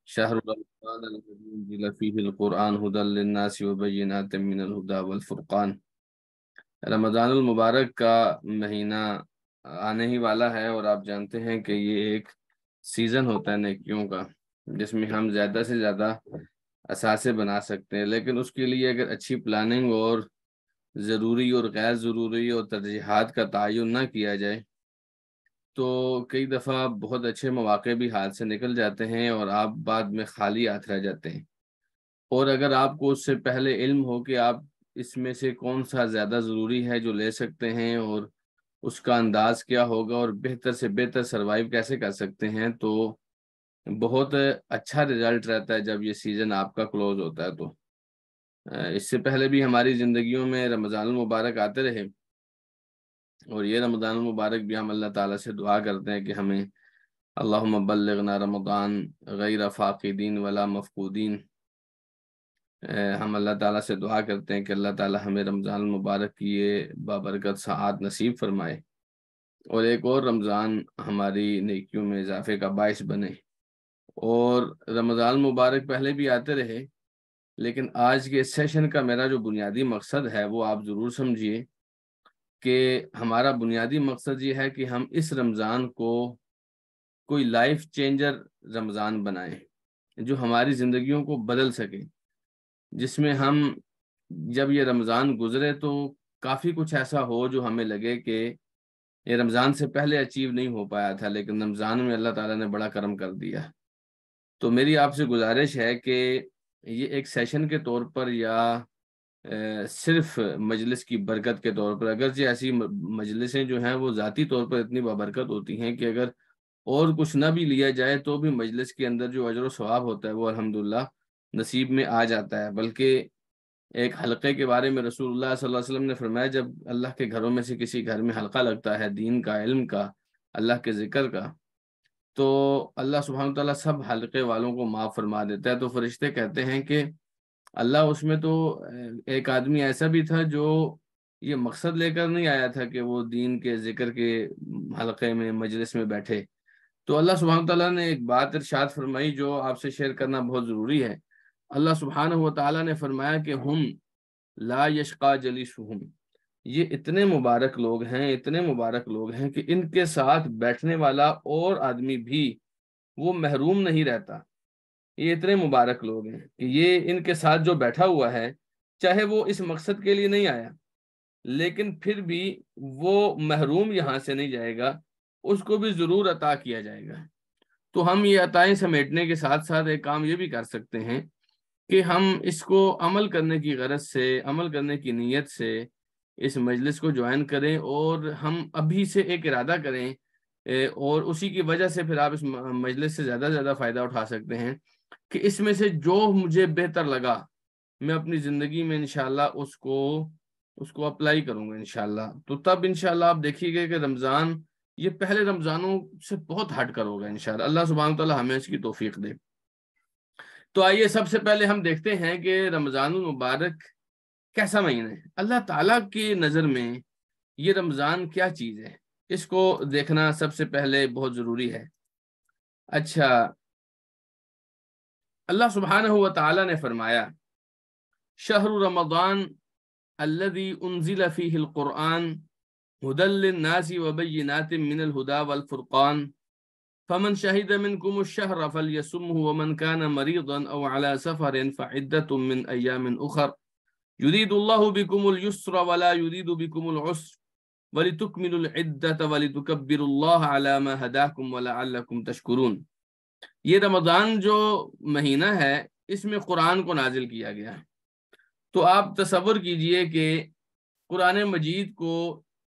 شهر رمضان الذي أنزل فيه القرآن هدى للناس وبينات من الهدى والفرقان۔ رمضان المبارک کا مہینہ آنے ہی والا ہے، اور آپ جانتے ہیں کہ یہ ایک سیزن ہوتا ہے نیکیوں کا، جس میں ہم زیادہ سے زیادہ اثاثے بنا سکتے ہیں، لیکن اس کے لیے اگر اچھی پلاننگ اور ضروری اور غیر ضروری اور ترجیحات کا تعین نہ کیا جائے تو کئی دفعہ بہت اچھے مواقع بھی ہاتھ سے نکل جاتے ہیں اور آپ بعد میں خالی ہاتھ رہ جاتے ہیں۔ اور اگر آپ کو اس سے پہلے علم ہو کہ آپ اس میں سے کون سا زیادہ ضروری ہے جو لے سکتے ہیں اور اس کا انداز کیا ہوگا اور بہتر سے بہتر سروائیو کیسے کر سکتے ہیں، تو بہت اچھا رزلٹ رہتا ہے جب یہ سیزن آپ کا کلوز ہوتا ہے۔ تو اس سے پہلے بھی ہماری زندگیوں میں رمضان المبارک آتے رہے، اور یہ رمضان المبارک بھی ہم اللہ تعالیٰ سے دعا کرتے ہیں کہ ہمیں اللہم بلغنا رمضان غیر فاقدین ولا مفقودین۔ ہم اللہ تعالیٰ سے دعا کرتے ہیں کہ اللہ تعالیٰ ہمیں رمضان المبارک کی یہ بابرکت ساعات نصیب فرمائے، اور ایک اور رمضان ہماری نیکیوں میں اضافے کا باعث بنے۔ اور رمضان المبارک پہلے بھی آتے رہے، لیکن آج کے سیشن کا میرا جو بنیادی مقصد ہے وہ آپ ضرور سمجھیے کہ ہمارا بنیادی مقصد یہ ہے کہ ہم اس رمضان کو کوئی لائف چینجر رمضان بنائیں، جو ہماری زندگیوں کو بدل سکے، جس میں ہم جب یہ رمضان گزرے تو کافی کچھ ایسا ہو جو ہمیں لگے کہ یہ رمضان سے پہلے اچیو نہیں ہو پایا تھا، لیکن رمضان میں اللہ تعالیٰ نے بڑا کرم کر دیا۔ تو میری آپ سے گزارش ہے کہ یہ ایک سیشن کے طور پر یا صرف مجلس کی برکت کے طور پر، اگرچہ ایسی مجلسیں جو ہیں وہ ذاتی طور پر اتنی بابرکت ہوتی ہیں کہ اگر اور کچھ نہ بھی لیا جائے تو بھی مجلس کے اندر جو اجر و ثواب ہوتا ہے وہ الحمدللہ نصیب میں آ جاتا ہے۔ بلکہ ایک حلقے کے بارے میں رسول اللہ صلی اللہ علیہ وسلم نے فرمایا، جب اللہ کے گھروں میں سے کسی گھر میں حلقہ لگتا ہے دین کا، علم کا، اللہ کے ذکر کا، تو اللہ سبحانہ وتعالیٰ سب حلقے والوں کو معاف فرما دیتا ہے۔ تو فرشتے کہتے ہیں کہ اللہ اس میں تو ایک آدمی ایسا بھی تھا جو یہ مقصد لے کر نہیں آیا تھا کہ وہ دین کے ذکر کے حلقے میں مجلس میں بیٹھے۔ تو اللہ سبحانہ تعالیٰ نے ایک بات ارشاد فرمائی جو آپ سے شیئر کرنا بہت ضروری ہے۔ اللہ سبحانہ و تعالیٰ نے فرمایا کہ ہم لا یشقا جلیسہم، یہ اتنے مبارک لوگ ہیں، اتنے مبارک لوگ ہیں کہ ان کے ساتھ بیٹھنے والا اور آدمی بھی وہ محروم نہیں رہتا۔ یہ اتنے مبارک لوگ ہیں کہ یہ ان کے ساتھ جو بیٹھا ہوا ہے، چاہے وہ اس مقصد کے لیے نہیں آیا لیکن پھر بھی وہ محروم یہاں سے نہیں جائے گا، اس کو بھی ضرور عطا کیا جائے گا۔ تو ہم یہ عطائیں سمیٹنے کے ساتھ ساتھ ایک کام یہ بھی کر سکتے ہیں کہ ہم اس کو عمل کرنے کی غرض سے، عمل کرنے کی نیت سے اس مجلس کو جوائن کریں، اور ہم ابھی سے ایک ارادہ کریں، اور اسی کی وجہ سے پھر آپ اس مجلس سے زیادہ زیادہ فائدہ اٹھا سکتے ہیں کہ اس میں سے جو مجھے بہتر لگا میں اپنی زندگی میں انشاءاللہ اس کو اپلائی کروں گا انشاءاللہ۔ تو تب انشاءاللہ آپ دیکھیے گا کہ رمضان یہ پہلے رمضانوں سے بہت ہٹ کر ہوگا انشاءاللہ۔ اللہ سبحانہ تعالیٰ ہمیں اس کی توفیق دے۔ تو آئیے سب سے پہلے ہم دیکھتے ہیں کہ رمضان المبارک کیسا مہینہ ہے، اللہ تعالیٰ کی نظر میں یہ رمضان کیا چیز ہے، اس کو دیکھنا سب سے پہلے بہت ضروری ہے۔ اچھا، اللہ سبحانہ و تعالیٰ نے فرمایا شہر رمضان الذی انزل فیہ القرآن ہدی للناس وبینات من الہدی والفرقان فمن شہد منکم الشہر فلیصمہ ومن کان مریضا او علی سفر فعدۃ من ایام اخر یرید اللہ بکم اليسر ولا یرید بکم العسر ولتکملوا العدۃ ولتکبروا اللہ علی ما ہداکم ولعلکم تشکرون۔ یہ رمضان جو مہینہ ہے اس میں قرآن کو نازل کیا گیا ہے۔ تو آپ تصور کیجئے کہ قرآن مجید کو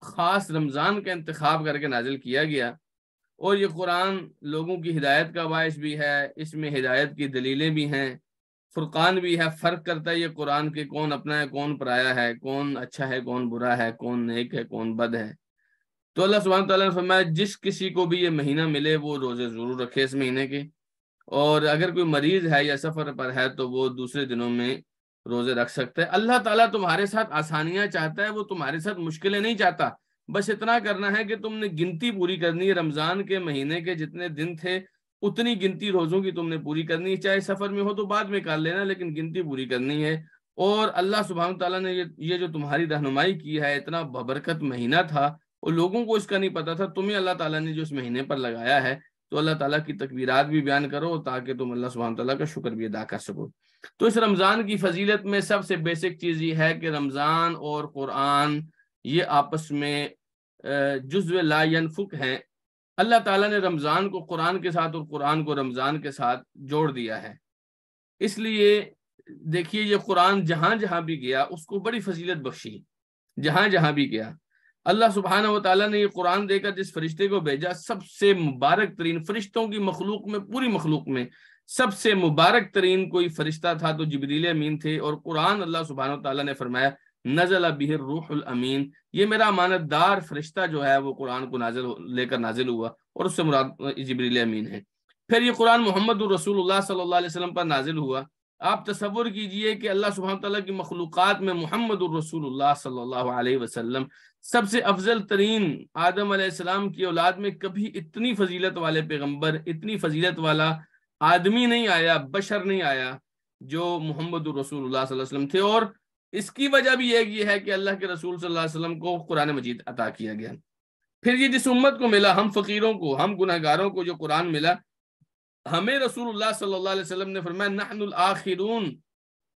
خاص رمضان کا انتخاب کر کے نازل کیا گیا، اور یہ قرآن لوگوں کی ہدایت کا باعث بھی ہے، اس میں ہدایت کی دلیلیں بھی ہیں، فرقان بھی ہے، فرق کرتا ہے یہ قرآن کے کون اپنا ہے کون پرایا ہے، کون اچھا ہے کون برا ہے، کون نیک ہے کون بد ہے۔ تو اللہ سبحانہ تعالیٰ نے فرمایا جس کسی کو بھی یہ مہینہ ملے وہ روزے ضرور رکھے اس مہینے کے، اور اگر کوئی مریض ہے یا سفر پر ہے تو وہ دوسرے دنوں میں روزے رکھ سکتا ہے۔ اللہ تعالیٰ تمہارے ساتھ آسانیاں چاہتا ہے، وہ تمہارے ساتھ مشکلیں نہیں چاہتا۔ بس اتنا کرنا ہے کہ تم نے گنتی پوری کرنی ہے، رمضان کے مہینے کے جتنے دن تھے اتنی گنتی روزوں کی تم نے پوری کرنی ہے، چاہے سفر میں ہو تو بعد میں کر لینا، لیکن گنتی پوری کرنی ہے۔ اور اللہ سبحانہ تعالیٰ نے یہ جو تمہاری رہنمائی کی ہے، اتنا ببرکت مہینہ تھا اور لوگوں کو اس کا نہیں پتا تھا، تمہیں اللہ تعالیٰ نے جو اس مہینے پر لگایا ہے، تو اللہ تعالیٰ کی تکبیرات بھی بیان کرو تاکہ تم اللہ سبحانہ تعالیٰ کا شکر بھی ادا کر سکو۔ تو اس رمضان کی فضیلت میں سب سے بیسک چیز یہ ہے کہ رمضان اور قرآن یہ آپس میں جزو لا ینفک ہیں۔ اللہ تعالیٰ نے رمضان کو قرآن کے ساتھ اور قرآن کو رمضان کے ساتھ جوڑ دیا ہے۔ اس لیے دیکھیے یہ قرآن جہاں جہاں بھی گیا اس کو بڑی فضیلت بخشی، جہاں جہاں بھی گیا اللہ سبحانہ و تعالیٰ نے یہ قرآن دے کر جس فرشتے کو بھیجا، سب سے مبارک ترین فرشتوں کی مخلوق میں، پوری مخلوق میں سب سے مبارک ترین کوئی فرشتہ تھا تو جبریل امین تھے۔ اور قرآن اللہ سبحانہ و تعالیٰ نے فرمایا نزل بہ الروح الامین، یہ میرا امانت دار فرشتہ جو ہے وہ قرآن کو لے کر نازل ہوا، اور اس سے مراد جبریل امین ہے۔ پھر یہ قرآن محمد الرسول اللہ صلی اللہ علیہ وسلم پر نازل ہوا۔ آپ تصور کیجئے کہ اللہ سبحانہ تعالیٰ کی مخلوقات میں محمد الرسول اللہ صلی اللہ علیہ وسلم سب سے افضل ترین، آدم علیہ السلام کی اولاد میں کبھی اتنی فضیلت والے پیغمبر، اتنی فضیلت والا آدمی نہیں آیا، بشر نہیں آیا جو محمد الرسول اللہ صلی اللہ علیہ وسلم تھے۔ اور اس کی وجہ بھی یہ ہے کہ اللہ کے رسول صلی اللہ علیہ وسلم کو قرآن مجید عطا کیا گیا۔ پھر یہ جس امت کو ملا، ہم فقیروں کو، ہم گناہگاروں کو جو قرآن ملا، ہمیں رسول اللہ صلی اللہ علیہ وسلم نے فرمایا نحن الآخرون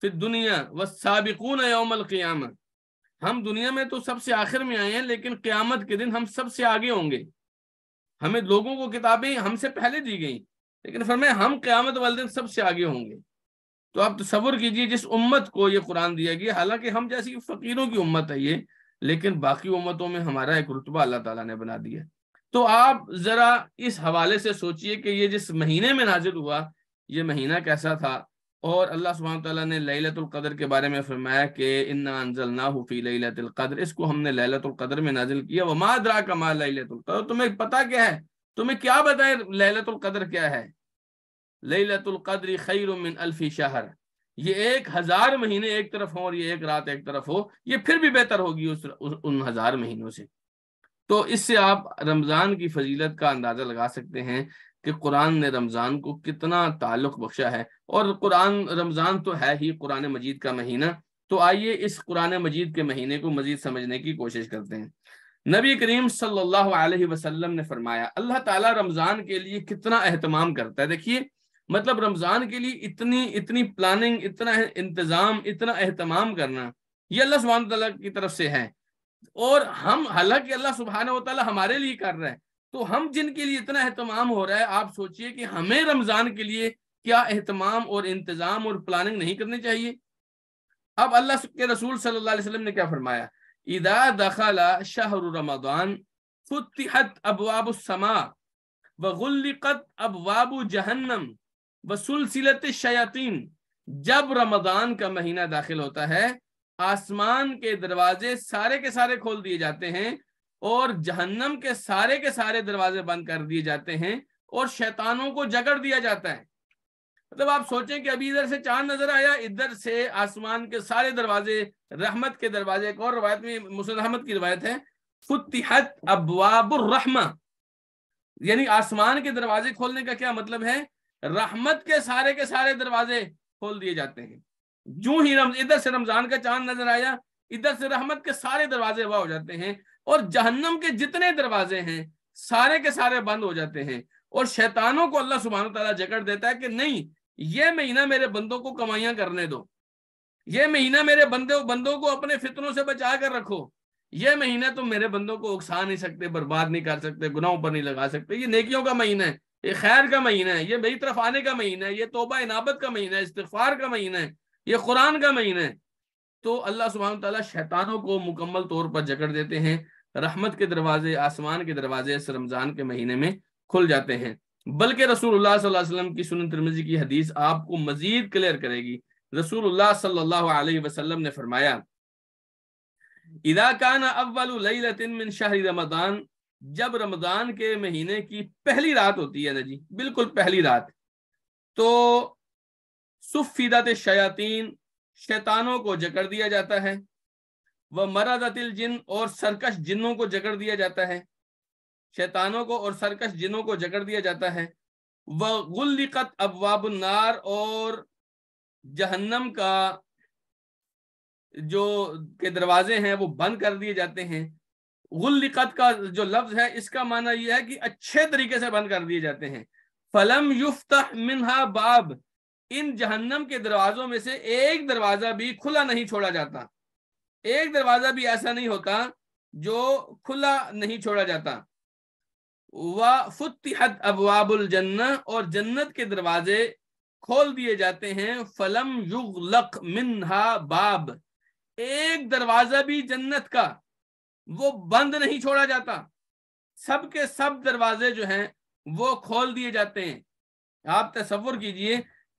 فی الدنیا والسابقون یوم القیامہ، ہم دنیا میں تو سب سے آخر میں آئے ہیں لیکن قیامت کے دن ہم سب سے آگے ہوں گے۔ ہمیں لوگوں کو کتابیں ہم سے پہلے دی گئیں لیکن فرمایا ہم قیامت والے دن سب سے آگے ہوں گے۔ تو آپ تصور کیجئے جس امت کو یہ قرآن دیا گیا، حالانکہ ہم جیسی فقیروں کی امت ہے یہ، لیکن باقی امتوں میں ہمارا ایک رتبہ اللہ تعالیٰ نے بنا دیا۔ تو آپ ذرا اس حوالے سے سوچئے کہ یہ جس مہینے میں نازل ہوا یہ مہینہ کیسا تھا۔ اور اللہ سبحانہ تعالیٰ نے لیلۃ القدر کے بارے میں فرمایا کہ انا انزلناہ فی لیلۃ القدر، اس کو ہم نے لیلۃ القدر میں نازل کیا۔ وما ادراک ما لیلۃ القدر، تمہیں پتہ کیا ہے، تمہیں کیا بتائے لیلۃ القدر کیا ہے؟ لیلۃ القدر خیر من الف شہر، یہ 1000 مہینے ایک طرف ہوں اور یہ ایک رات ایک طرف ہو، یہ پھر بھی بہتر ہوگی ان 1000 مہینوں سے۔ تو اس سے آپ رمضان کی فضیلت کا اندازہ لگا سکتے ہیں کہ قرآن نے رمضان کو کتنا تعلق بخشا ہے۔ اور رمضان تو ہے ہی قرآن مجید کا مہینہ، تو آئیے اس قرآن مجید کے مہینے کو مزید سمجھنے کی کوشش کرتے ہیں۔ نبی کریم صلی اللہ علیہ وسلم نے فرمایا اللہ تعالیٰ رمضان کے لیے کتنا اہتمام کرتا ہے۔ دیکھیے مطلب رمضان کے لیے اتنی پلاننگ، اتنا انتظام، اتنا اہتمام کرنا، یہ اللہ سبحانہ تعالیٰ کی طرف سے ہے۔ اور ہم حالانکہ اللہ سبحانہ و تعالیٰ ہمارے لیے کر رہا ہے، تو ہم جن کے لیے اتنا اہتمام ہو رہا ہے، آپ سوچئے کہ ہمیں رمضان کے لیے کیا اہتمام اور انتظام اور پلاننگ نہیں کرنی چاہیے۔ اب اللہ کے رسول صلی اللہ علیہ وسلم نے کیا فرمایا، اذا دخل شہر رمضان فتحت ابواب السماء وغلقت ابواب جہنم وسلسلت الشیاطین، جب رمضان کا مہینہ داخل ہوتا ہے آسمان کے دروازے سارے کے سارے کھول دیے جاتے ہیں اور جہنم کے سارے دروازے بند کر دیے جاتے ہیں اور شیطانوں کو جکڑ دیا جاتا ہے۔ مطلب آپ سوچیں کہ ابھی ادھر سے چاند نظر آیا، ادھر سے آسمان کے سارے دروازے، رحمت کے دروازے۔ ایک اور روایت میں مسند احمد کی روایت ہے فتحت ابواب الرحمہ، یعنی آسمان کے دروازے کھولنے کا کیا مطلب ہے، رحمت کے سارے دروازے کھول دیے جاتے ہیں۔ جو ہی ادھر سے رمضان کا چاند نظر آیا، ادھر سے رحمت کے سارے دروازے وا ہو جاتے ہیں اور جہنم کے جتنے دروازے ہیں سارے کے سارے بند ہو جاتے ہیں، اور شیطانوں کو اللہ سبحانہ تعالیٰ جکڑ دیتا ہے کہ نہیں، یہ مہینہ میرے بندوں کو کمائیاں کرنے دو، یہ مہینہ میرے بندوں کو اپنے فتنوں سے بچا کر رکھو، یہ مہینہ تم میرے بندوں کو اکسا نہیں سکتے، برباد نہیں کر سکتے، گناہوں پر نہیں لگا سکتے، یہ نیکیوں کا مہینہ ہے، یہ خیر کا مہینہ ہے، یہ میری طرف آنے کا مہینہ ہے، یہ توبہ انابت کا مہینہ ہے، استغفار کا مہینہ ہے، یہ قرآن کا مہینہ ہے۔ تو اللہ سبحانہ تعالیٰ شیطانوں کو مکمل طور پر جکڑ دیتے ہیں، رحمت کے دروازے، آسمان کے دروازے اس رمضان کے مہینے میں کھل جاتے ہیں۔ بلکہ رسول اللہ صلی اللہ علیہ وسلم کی سنن ترمذی کی حدیث آپ کو مزید کلیئر کرے گی۔ رسول اللہ صلی اللہ علیہ وسلم نے فرمایا اذا کان اول لیلۃ من شہر رمضان، جب رمضان کے مہینے کی پہلی رات ہوتی ہے نا جی، بالکل پہلی رات، تو صفدت الشیاطین، شیطانوں کو جکڑ دیا جاتا ہے، ومردت الجن، اور سرکش جنوں کو جکڑ دیا جاتا ہے، شیطانوں کو اور سرکش جنوں کو جکڑ دیا جاتا ہے، وغلقت ابواب النار، اور جہنم کا جو کے دروازے ہیں وہ بند کر دیے جاتے ہیں۔ غلقت کا جو لفظ ہے اس کا معنی یہ ہے کہ اچھے طریقے سے بند کر دیے جاتے ہیں۔ فلم یفتح منہا باب، ان جہنم کے دروازوں میں سے ایک دروازہ بھی کھلا نہیں چھوڑا جاتا، ایک دروازہ بھی ایسا نہیں ہوتا جو کھلا نہیں چھوڑا جاتا۔ وفتحت ابواب الجنہ، اور جنت کے دروازے کھول دیے جاتے ہیں۔ فلم یغلق منہا باب، ایک دروازہ بھی جنت کا وہ بند نہیں چھوڑا جاتا، سب کے سب دروازے جو ہیں وہ کھول دیے جاتے ہیں۔ آپ تصور کیجئے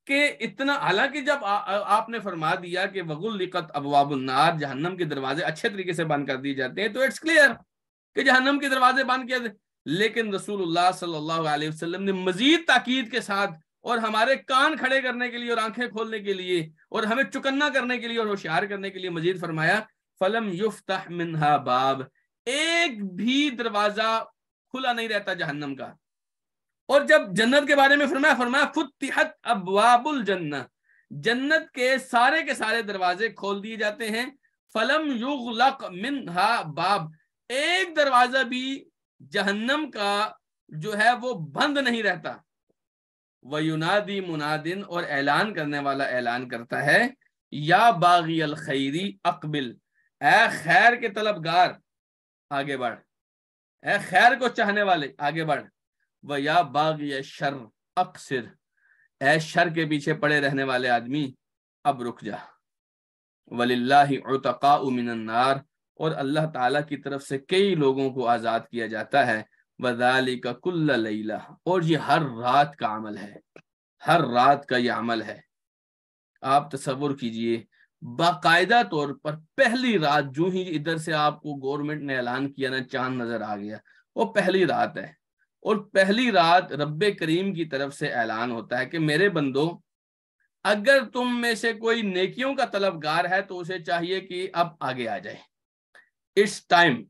کہ اتنا، حالانکہ جب آپ نے فرما دیا کہ وغلقت ابواب النار، جہنم کے دروازے اچھے طریقے سے بند کر دیے جاتے ہیں، تو اٹس کلیئر کہ جہنم کے دروازے بند کیا، لیکن رسول اللہ صلی اللہ علیہ وسلم نے مزید تاکید کے ساتھ اور ہمارے کان کھڑے کرنے کے لیے اور آنکھیں کھولنے کے لیے اور ہمیں چکنا کرنے کے لیے اور ہوشیار کرنے کے لیے مزید فرمایا فلم یفتح منہا باب، ایک بھی دروازہ کھلا نہیں رہتا جہنم کا۔ اور جب جنت کے بارے میں فرمایا فتحت ابواب الجنہ، جنت کے سارے دروازے کھول دیے جاتے ہیں۔ فلم یغلق منہا باب، ایک دروازہ بھی جہنم کا جو ہے وہ بند نہیں رہتا۔ وَيُنَادِي مُنَادٍ، اور اعلان کرنے والا اعلان کرتا ہے، یا باغی الخیری اقبل، اے خیر کے طلبگار آگے بڑھ، اے خیر کو چاہنے والے آگے بڑھ۔ وَيَا باغی الشر اقصر، اے شر کے پیچھے پڑے رہنے والے آدمی اب رک جا۔ وَلِلَّهِ عُتَقَاءُ مِنَ النَّارِ، اور اللہ تعالیٰ کی طرف سے کئی لوگوں کو آزاد کیا جاتا ہے۔ وَذَلِكَ كُلَّ لَيْلَةٍ، اور یہ ہر رات کا عمل ہے، ہر رات کا یہ عمل ہے۔ آپ تصور کیجئے باقاعدہ طور پر پہلی رات جو ہی ادھر سے آپ کو گورنمنٹ نے اعلان کیا نا چاند نظر آ گیا، وہ پہلی رات ہے، اور پہلی رات رب کریم کی طرف سے اعلان ہوتا ہے کہ میرے بندو، اگر تم میں سے کوئی نیکیوں کا طلبگار ہے تو اسے چاہیے کہ اب آگے آ جائے۔ اس ٹائم،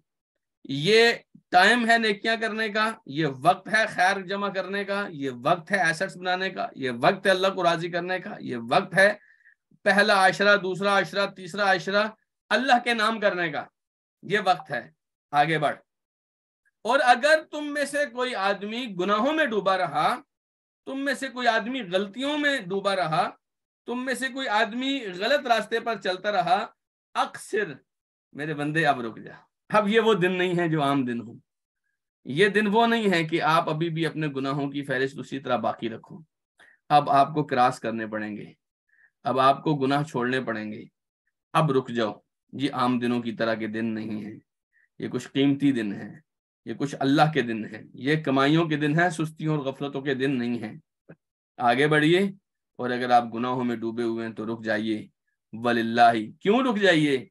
یہ ٹائم ہے نیکیاں کرنے کا، یہ وقت ہے خیر جمع کرنے کا، یہ وقت ہے ایسٹس بنانے کا، یہ وقت ہے اللہ کو راضی کرنے کا، یہ وقت ہے پہلا عشرہ، دوسرا عشرہ، تیسرا عشرہ اللہ کے نام کرنے کا، یہ وقت ہے، آگے بڑھ۔ اور اگر تم میں سے کوئی آدمی گناہوں میں ڈوبا رہا، تم میں سے کوئی آدمی غلطیوں میں ڈوبا رہا، تم میں سے کوئی آدمی غلط راستے پر چلتا رہا، اکثر میرے بندے اب رک جا۔ اب یہ وہ دن نہیں ہے جو عام دن ہوں، یہ دن وہ نہیں ہے کہ آپ ابھی بھی اپنے گناہوں کی فہرست اسی طرح باقی رکھو۔ اب آپ کو کراس کرنے پڑیں گے، اب آپ کو گناہ چھوڑنے پڑیں گے، اب رک جاؤ۔ یہ عام دنوں کی طرح کے دن نہیں ہیں، یہ کچھ قیمتی دن ہیں، یہ کچھ اللہ کے دن ہیں، یہ کمائیوں کے دن ہیں، سستیوں اور غفلتوں کے دن نہیں ہیں۔ آگے بڑھیے، اور اگر آپ گناہوں میں ڈوبے ہوئے ہیں تو رک جائیے۔ وللہ، کیوں رک جائیے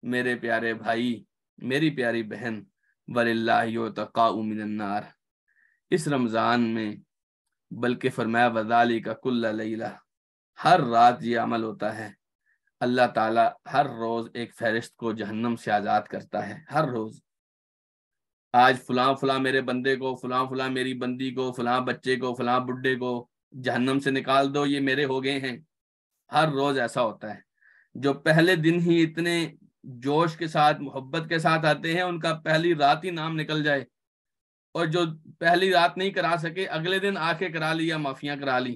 میرے پیارے بھائی، میری پیاری بہن؟ وللہ یعتقاء من النار، اس رمضان میں بلکہ فرمایا وذالک کل لیلہ، ہر رات یہ عمل ہوتا ہے۔ اللہ تعالیٰ ہر روز ایک فہرست کو جہنم سے آزاد کرتا ہے، ہر روز۔ آج فلاں فلاں میرے بندے کو، فلاں فلاں میری بندی کو، فلاں بچے کو، فلاں بڈھے کو جہنم سے نکال دو، یہ میرے ہو گئے ہیں۔ ہر روز ایسا ہوتا ہے۔ جو پہلے دن ہی اتنے جوش کے ساتھ، محبت کے ساتھ آتے ہیں، ان کا پہلی رات ہی نام نکل جائے، اور جو پہلی رات نہیں کرا سکے اگلے دن آ کے کرا لیا، معافیاں کرا لی،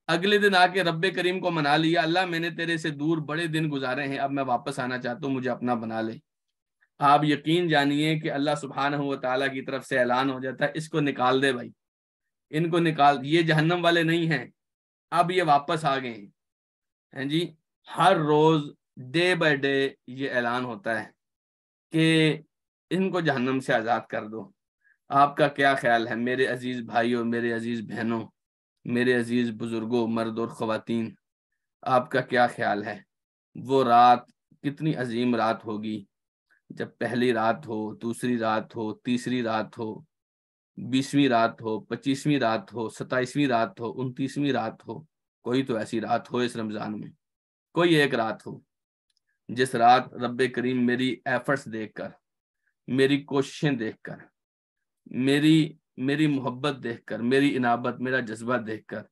اگلے دن آ کے رب کریم کو منا لیا، اللہ میں نے تیرے سے دور بڑے دن گزارے ہیں، اب میں واپس آنا چاہتا ہوں، مجھے اپنا بنا لے۔ آپ یقین جانیے کہ اللہ سبحانہ و تعالیٰ کی طرف سے اعلان ہو جاتا ہے، اس کو نکال دے بھائی، ان کو نکال، یہ جہنم والے نہیں ہیں، اب یہ واپس آ گئے ہیں جی۔ ہر روز ڈے بائی ڈے یہ اعلان ہوتا ہے کہ ان کو جہنم سے آزاد کر دو۔ آپ کا کیا خیال ہے میرے عزیز بھائیوں، میرے عزیز بہنوں، میرے عزیز بزرگوں، مرد اور خواتین؟ آپ کا کیا خیال ہے وہ رات کتنی عظیم رات ہوگی جب پہلی رات ہو، دوسری رات ہو، تیسری رات ہو، 20ویں رات ہو، 25ویں رات ہو، 27ویں رات ہو، 29ویں رات ہو؟ کوئی تو ایسی رات ہو اس رمضان میں، کوئی ایک رات ہو جس رات رب کریم میری ایفرٹس دیکھ کر، میری کوششیں دیکھ کر، میری میری محبت دیکھ کر، میری انابت، میرا جذبہ دیکھ کر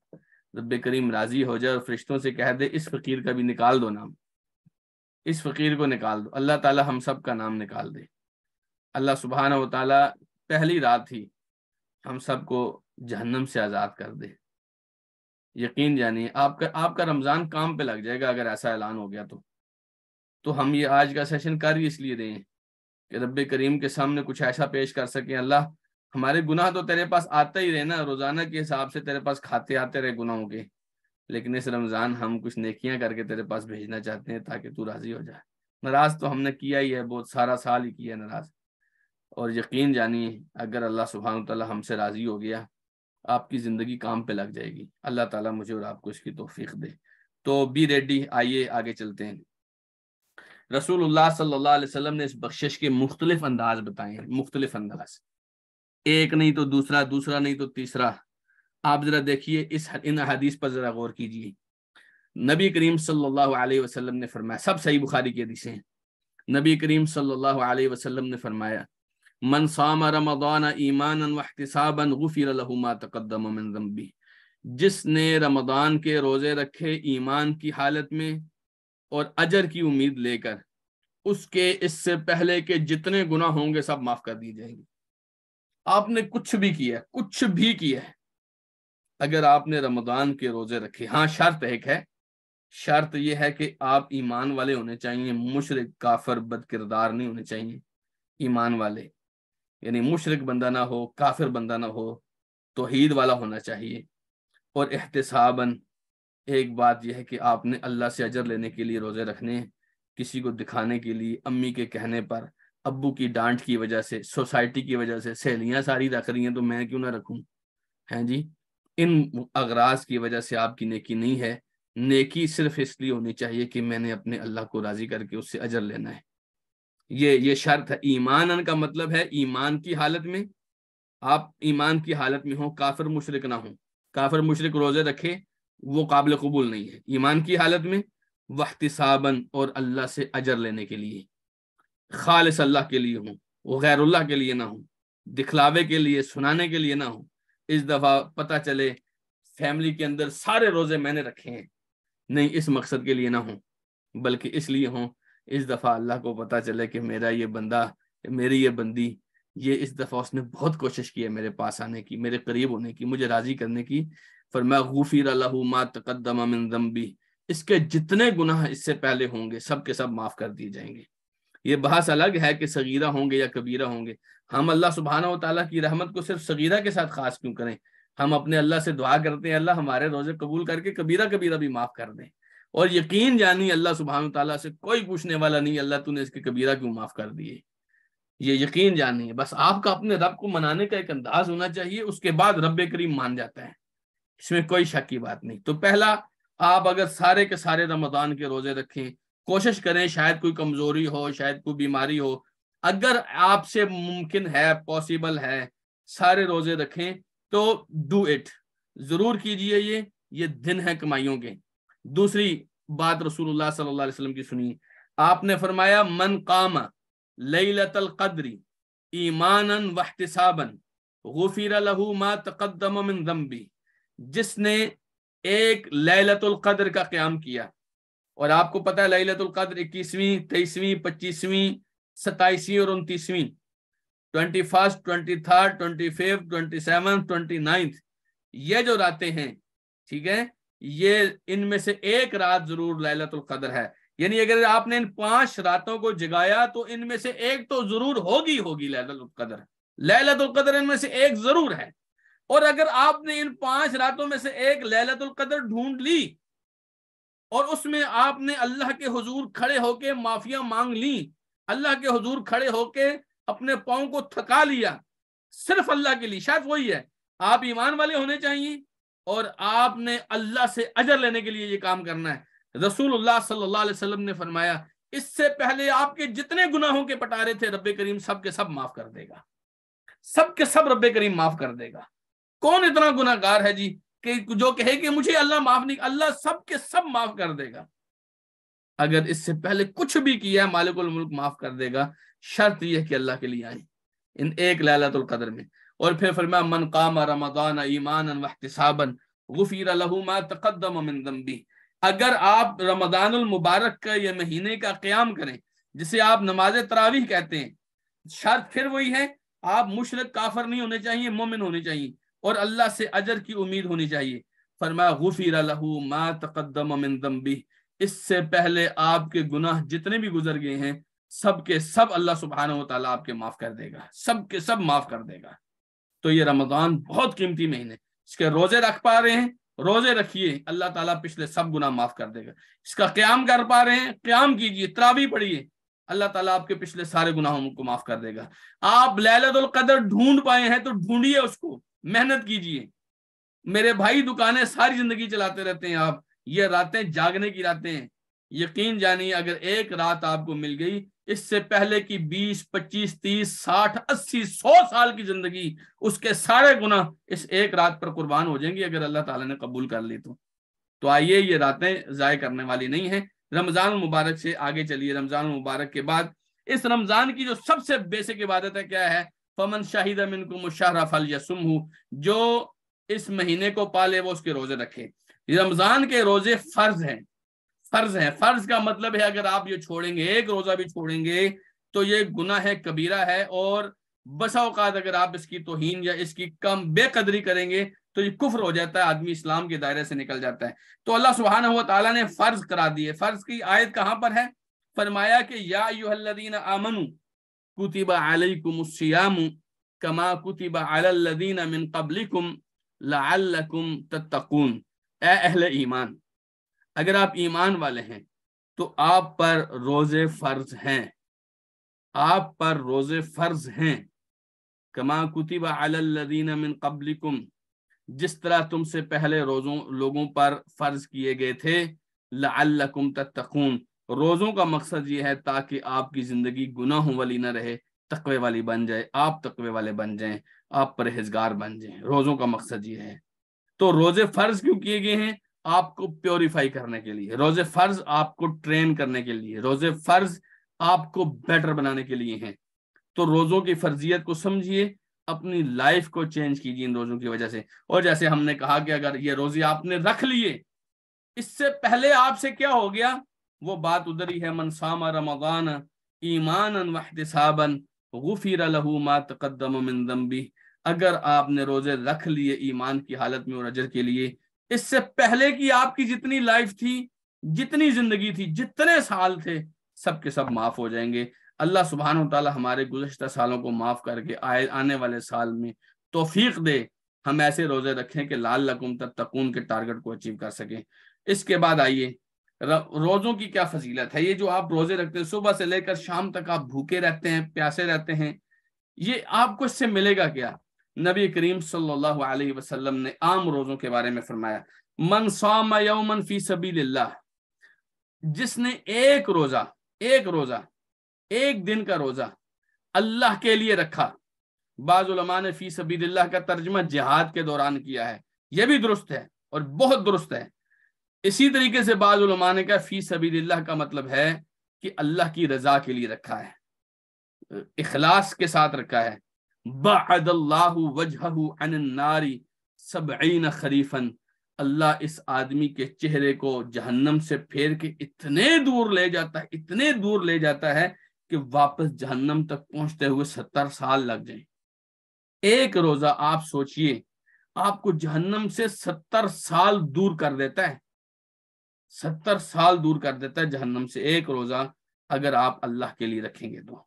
رب کریم راضی ہو جائے اور فرشتوں سے کہہ دے اس فقیر کا بھی نکال دو نام، اس فقیر کو نکال دو، اللہ تعالی ہم سب کا نام نکال دے۔ اللہ سبحانہ و تعالی پہلی رات ہی ہم سب کو جہنم سے آزاد کر دے۔ یقین جانیے آپ کا رمضان کام پہ لگ جائے گا اگر ایسا اعلان ہو گیا تو ہم یہ آج کا سیشن کر ہی اس لیے دیں کہ رب کریم کے سامنے کچھ ایسا پیش کر سکیں، اللہ ہمارے گناہ تو تیرے پاس آتا ہی رہے نا، روزانہ کے حساب سے تیرے پاس کھاتے آتے رہے گناہوں کے، لیکن اس رمضان ہم کچھ نیکیاں کر کے تیرے پاس بھیجنا چاہتے ہیں تاکہ تو راضی ہو جائے۔ ناراض تو ہم نے کیا ہی ہے، بہت سارا سال ہی کیا ہے ناراض، اور یقین جانیے اگر اللہ سبحانہ تعالیٰ ہم سے راضی ہو گیا آپ کی زندگی کام پہ لگ جائے گی۔ اللہ تعالیٰ مجھے اور آپ کو اس کی توفیق دے۔ تو بی ریڈی، آئیے آگے چلتے ہیں۔ رسول اللہ صلی اللہ علیہ وسلم نے اس بخشش کے مختلف انداز بتائے ہیں، مختلف انداز، ایک نہیں تو دوسرا، دوسرا نہیں تو تیسرا۔ آپ ذرا دیکھیے ان حدیث پر ذرا غور کیجیے۔ نبی کریم صلی اللہ علیہ وسلم نے فرمایا، سب صحیح بخاری کی حدیثیں ہیں، نبی کریم صلی اللہ علیہ وسلم نے فرمایا من صام رمضان ایمانا واحتسابا غفر له ما تقدم من ذنبه، جس نے رمضان کے روزے رکھے ایمان کی حالت میں اور اجر کی امید لے کر، اس کے اس سے پہلے کے جتنے گناہ ہوں گے سب معاف کر دیے جائیں گے۔ آپ نے کچھ بھی کیا، کچھ بھی کیا ہے، اگر آپ نے رمضان کے روزے رکھے، ہاں شرط ایک ہے، شرط یہ ہے کہ آپ ایمان والے ہونے چاہیے، مشرک کافر بد کردار نہیں ہونے چاہیے، ایمان والے یعنی مشرک بندہ نہ ہو، کافر بندہ نہ ہو، توحید والا ہونا چاہیے۔ اور احتساباً ایک بات یہ ہے کہ آپ نے اللہ سے اجر لینے کے لیے روزے رکھنے ہیں، کسی کو دکھانے کے لیے، امی کے کہنے پر، ابو کی ڈانٹ کی وجہ سے، سوسائٹی کی وجہ سے، سہیلیاں ساری رکھ رہی ہیں تو میں کیوں نہ رکھوں، ہیں جی، ان اغراض کی وجہ سے آپ کی نیکی نہیں ہے۔ نیکی صرف اس لیے ہونی چاہیے کہ میں نے اپنے اللہ کو راضی کر کے اس سے اجر لینا ہے، یہ شرط ہے۔ ایمان کا مطلب ہے ایمان کی حالت میں، آپ ایمان کی حالت میں ہوں، کافر مشرک نہ ہوں، کافر مشرک روزے رکھے وہ قابل قبول نہیں ہے۔ ایمان کی حالت میں واحتساباً، اور اللہ سے اجر لینے کے لیے، خالص اللہ کے لیے ہوں، وہ غیر اللہ کے لیے نہ ہوں، دکھلاوے کے لیے، سنانے کے لیے نہ ہوں۔ اس دفعہ پتہ چلے فیملی کے اندر سارے روزے میں نے رکھے ہیں، نہیں، اس مقصد کے لیے نہ ہوں، بلکہ اس لیے ہوں اس دفعہ اللہ کو پتہ چلے کہ میرا یہ بندہ، میری یہ بندی، یہ اس دفعہ اس نے بہت کوشش کی ہے میرے پاس آنے کی، میرے قریب ہونے کی، مجھے راضی کرنے کی، فرمایا غفر لہ ما تقدم من ذنبی، اس کے جتنے گناہ اس سے پہلے ہوں گے سب کے سب معاف کر دیے جائیں گے۔ یہ بحث الگ ہے کہ صغیرہ ہوں گے یا کبیرہ ہوں گے، ہم اللہ سبحانہ و تعالیٰ کی رحمت کو صرف صغیرہ کے ساتھ خاص کیوں کریں؟ ہم اپنے اللہ سے دعا کرتے ہیں اللہ ہمارے روزے قبول کر کے کبیرہ کبیرہ بھی معاف کر دیں، اور یقین جانی اللہ سبحانہ و تعالیٰ سے کوئی پوچھنے والا نہیں اللہ تو نے اس کے کبیرہ کیوں معاف کر دیے، یہ یقین جانی ہے۔ بس آپ کا اپنے رب کو منانے کا ایک انداز ہونا چاہیے، اس کے بعد رب کریم مان جاتا ہے، اس میں کوئی شک کی بات نہیں۔ تو پہلا، آپ اگر سارے کے سارے رمضان کے روزے رکھیں، کوشش کریں، شاید کوئی کمزوری ہو، شاید کوئی بیماری ہو، اگر آپ سے ممکن ہے، پاسبل ہے، سارے روزے رکھیں تو ڈو اٹ، ضرور کیجئے، یہ دن ہے کمائیوں کے۔ دوسری بات رسول اللہ صلی اللہ علیہ وسلم کی سنی، آپ نے فرمایا من قام لیلۃ القدر ایمانا واحتسابا غفر لہ ما تقدم من ذنبہ، جس نے ایک لیلۃ القدر کا قیام کیا، اور آپ کو پتہ ہے لیلۃ القدر 21ویں، 23ویں، 25ویں، 27ویں اور 29ویں، 21، 23، 25، 27، 29، یہ جو راتیں ہیں، ٹھیک ہے، یہ ان میں سے ایک رات ضرور لیلۃ القدر ہے، یعنی اگر آپ نے ان 5 راتوں کو جگایا تو ان میں سے ایک تو ضرور ہوگی لیلۃ القدر، لیلۃ القدر ان میں سے ایک ضرور ہے۔ اور اگر آپ نے ان 5 راتوں میں سے ایک لیلۃ القدر ڈھونڈ لی اور اس میں آپ نے اللہ کے حضور کھڑے ہو کے معافیاں مانگ لیں، اللہ کے حضور کھڑے ہو کے اپنے پاؤں کو تھکا لیا صرف اللہ کے لیے، شاید وہی ہے، آپ ایمان والے ہونے چاہیے اور آپ نے اللہ سے اجر لینے کے لیے یہ کام کرنا ہے۔ رسول اللہ صلی اللہ علیہ وسلم نے فرمایا اس سے پہلے آپ کے جتنے گناہوں کے پٹارے تھے رب کریم سب کے سب معاف کر دے گا، سب کے سب رب کریم معاف کر دے گا۔ کون اتنا گناہ گار ہے جی کہ جو کہے کہ مجھے اللہ معاف نہیں، اللہ سب کے سب معاف کر دے گا۔ اگر اس سے پہلے کچھ بھی کیا مالک الملک معاف کر دے گا، شرط یہ ہے کہ اللہ کے لیے آئیں ان ایک لیلۃ القدر میں۔ اور پھر فرمایا من قام رمضان ایمانا واحتسابا غفر له ما تقدم من ذنبه، اگر آپ رمضان المبارک کا یہ مہینے کا قیام کریں جسے آپ نماز تراویح کہتے ہیں، شرط پھر وہی ہے، آپ مشرک کافر نہیں ہونے چاہیے، مومن ہونے چاہیے اور اللہ سے اجر کی امید ہونی چاہیے۔ فرمایا غفر له ما تقدم من ذنبه، اس سے پہلے آپ کے گناہ جتنے بھی گزر گئے ہیں سب کے سب اللہ سبحانہ و تعالیٰ آپ کے معاف کر دے گا، سب کے سب معاف کر دے گا۔ تو یہ رمضان بہت قیمتی مہینے، اس کے روزے رکھ پا رہے ہیں روزے رکھیے، اللہ تعالیٰ پچھلے سب گناہ معاف کر دے گا۔ اس کا قیام کر پا رہے ہیں قیام کیجیے، تراویح پڑھیے، اللہ تعالیٰ آپ کے پچھلے سارے گناہوں کو معاف کر دے گا۔ آپ لیلۃ القدر ڈھونڈ پائے ہیں تو ڈھونڈیے اس کو، محنت کیجیے۔ میرے بھائی دکانیں ساری زندگی چلاتے رہتے ہیں، آپ یہ راتیں جاگنے کی راتیں ہیں، یقین جانیے اگر ایک رات آپ کو مل گئی، اس سے پہلے کی 20 25 30 60 80 100 سال کی زندگی، اس کے سارے گناہ اس ایک رات پر قربان ہو جائیں گی اگر اللہ تعالیٰ نے قبول کر لی تو آئیے یہ راتیں ضائع کرنے والی نہیں ہیں۔ رمضان المبارک سے آگے چلیے۔ رمضان المبارک کے بعد اس رمضان کی جو سب سے بیسک عبادت ہے کیا ہے؟ فمن شہید منکم الشہر فلیصمہ، جو اس مہینے کو پالے وہ اس کے روزے رکھے۔ رمضان کے روزے فرض ہیں، فرض ہے۔ فرض کا مطلب ہے اگر آپ یہ چھوڑیں گے، ایک روزہ بھی چھوڑیں گے تو یہ گناہ ہے، کبیرہ ہے، اور بسا اوقات اگر آپ اس کی توہین یا اس کی کم بے قدری کریں گے تو یہ کفر ہو جاتا ہے، آدمی اسلام کے دائرے سے نکل جاتا ہے۔ تو اللہ سبحانہ و تعالیٰ نے فرض کرا دیے۔ فرض کی آیت کہاں پر ہے؟ فرمایا کہ یا ایھا الذین آمنوا کتب علیکم الصیام کما کتب علی الذین من قبلکم لعلکم تتقون، اے اہل ایمان، اگر آپ ایمان والے ہیں تو آپ پر روزے فرض ہیں، آپ پر روزے فرض ہیں، کما کتب علی الذین من قبلکم، جس طرح تم سے پہلے لوگوں پر فرض کیے گئے تھے، لعلکم تتقون، روزوں کا مقصد یہ ہے تاکہ آپ کی زندگی گناہوں والی نہ رہے، تقوی والی بن جائے، آپ تقوی والے بن جائیں، آپ پرہیزگار بن جائیں، روزوں کا مقصد یہ ہے۔ تو روزے فرض کیوں کیے گئے ہیں؟ آپ کو پیوریفائی کرنے کے لیے، روزے فرض آپ کو ٹرین کرنے کے لیے، روزے فرض آپ کو بیٹر بنانے کے لیے ہیں۔ تو روزوں کی فرضیت کو سمجھیے، اپنی لائف کو چینج کیجیے ان روزوں کی وجہ سے۔ اور جیسے ہم نے کہا کہ اگر یہ روزے آپ نے رکھ لیے، اس سے پہلے آپ سے کیا ہو گیا، وہ بات ادھر ہی ہے، من صام رمضان ایمانا واحتسابا غفر له ما تقدم من ذنبه، اگر آپ نے روزے رکھ لیے ایمان کی حالت میں اور اجر کے لیے، اس سے پہلے کی آپ کی جتنی لائف تھی، جتنی زندگی تھی، جتنے سال تھے، سب کے سب معاف ہو جائیں گے۔ اللہ سبحانہ و تعالی ہمارے گزشتہ سالوں کو معاف کر کے آنے والے سال میں توفیق دے ہم ایسے روزے رکھیں کہ لعلکم تتقون کے ٹارگٹ کو اچیو کر سکیں۔ اس کے بعد آئیے روزوں کی کیا فضیلت ہے۔ یہ جو آپ روزے رکھتے ہیں، صبح سے لے کر شام تک آپ بھوکے رہتے ہیں، پیاسے رہتے ہیں، یہ آپ کو اس سے ملے گا کیا؟ نبی کریم صلی اللہ علیہ وسلم نے عام روزوں کے بارے میں فرمایا، من صام یوما فی سبیل اللہ، جس نے ایک روزہ ایک دن کا روزہ اللہ کے لیے رکھا۔ بعض علماء نے فی سبیل اللہ کا ترجمہ جہاد کے دوران کیا ہے، یہ بھی درست ہے اور بہت درست ہے۔ اسی طریقے سے بعض علماء نے کہا فی سبیل اللہ کا مطلب ہے کہ اللہ کی رضا کے لیے رکھا ہے، اخلاص کے ساتھ رکھا ہے۔ بعد اللہ وجہہ عن النار 70 خریفا، اللہ اس آدمی کے چہرے کو جہنم سے پھیر کے اتنے دور لے جاتا ہے کہ واپس جہنم تک پہنچتے ہوئے 70 سال لگ جائیں۔ ایک روزہ آپ سوچئے آپ کو جہنم سے 70 سال دور کر دیتا ہے، 70 سال دور کر دیتا ہے جہنم سے ایک روزہ، اگر آپ اللہ کے لیے رکھیں گے تو۔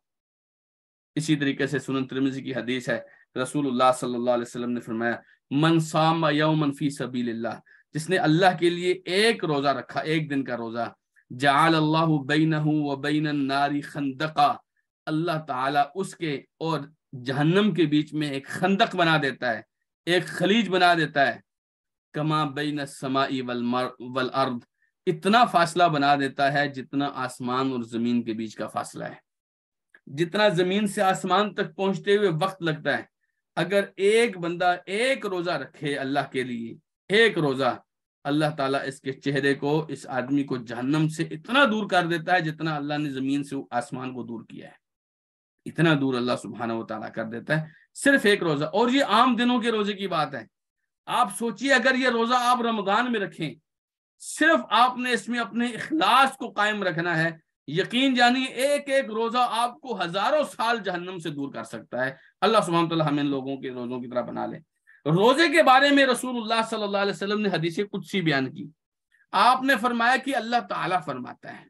اسی طریقے سے سنن ترمذی کی حدیث ہے، رسول اللہ صلی اللہ علیہ وسلم نے فرمایا، من صام یوما فی سبیل اللہ، جس نے اللہ کے لیے ایک روزہ رکھا، ایک دن کا روزہ، جعل اللہ بینہ و بین النار خندقا، اللہ تعالیٰ اس کے اور جہنم کے بیچ میں ایک خندق بنا دیتا ہے، ایک خلیج بنا دیتا ہے، کما بین السماء والارض، اتنا فاصلہ بنا دیتا ہے جتنا آسمان اور زمین کے بیچ کا فاصلہ ہے، جتنا زمین سے آسمان تک پہنچتے ہوئے وقت لگتا ہے۔ اگر ایک بندہ ایک روزہ رکھے اللہ کے لیے، ایک روزہ، اللہ تعالیٰ اس کے چہرے کو، اس آدمی کو جہنم سے اتنا دور کر دیتا ہے جتنا اللہ نے زمین سے آسمان کو دور کیا ہے۔ اتنا دور اللہ سبحانہ و تعالیٰ کر دیتا ہے صرف ایک روزہ. اور یہ عام دنوں کے روزے کی بات ہے. آپ سوچئے اگر یہ روزہ آپ رمضان میں رکھیں, صرف آپ نے اس میں اپنے اخلاص کو قائم رکھنا ہے, یقین جانیے ایک ایک روزہ آپ کو ہزاروں سال جہنم سے دور کر سکتا ہے. اللہ سبحانہ وتعالی ہمیں لوگوں کے روزوں کی طرح بنا لے. روزے کے بارے میں رسول اللہ صلی اللہ علیہ وسلم نے حدیث قدسی بیان کی. آپ نے فرمایا کہ اللہ تعالیٰ فرماتا ہے,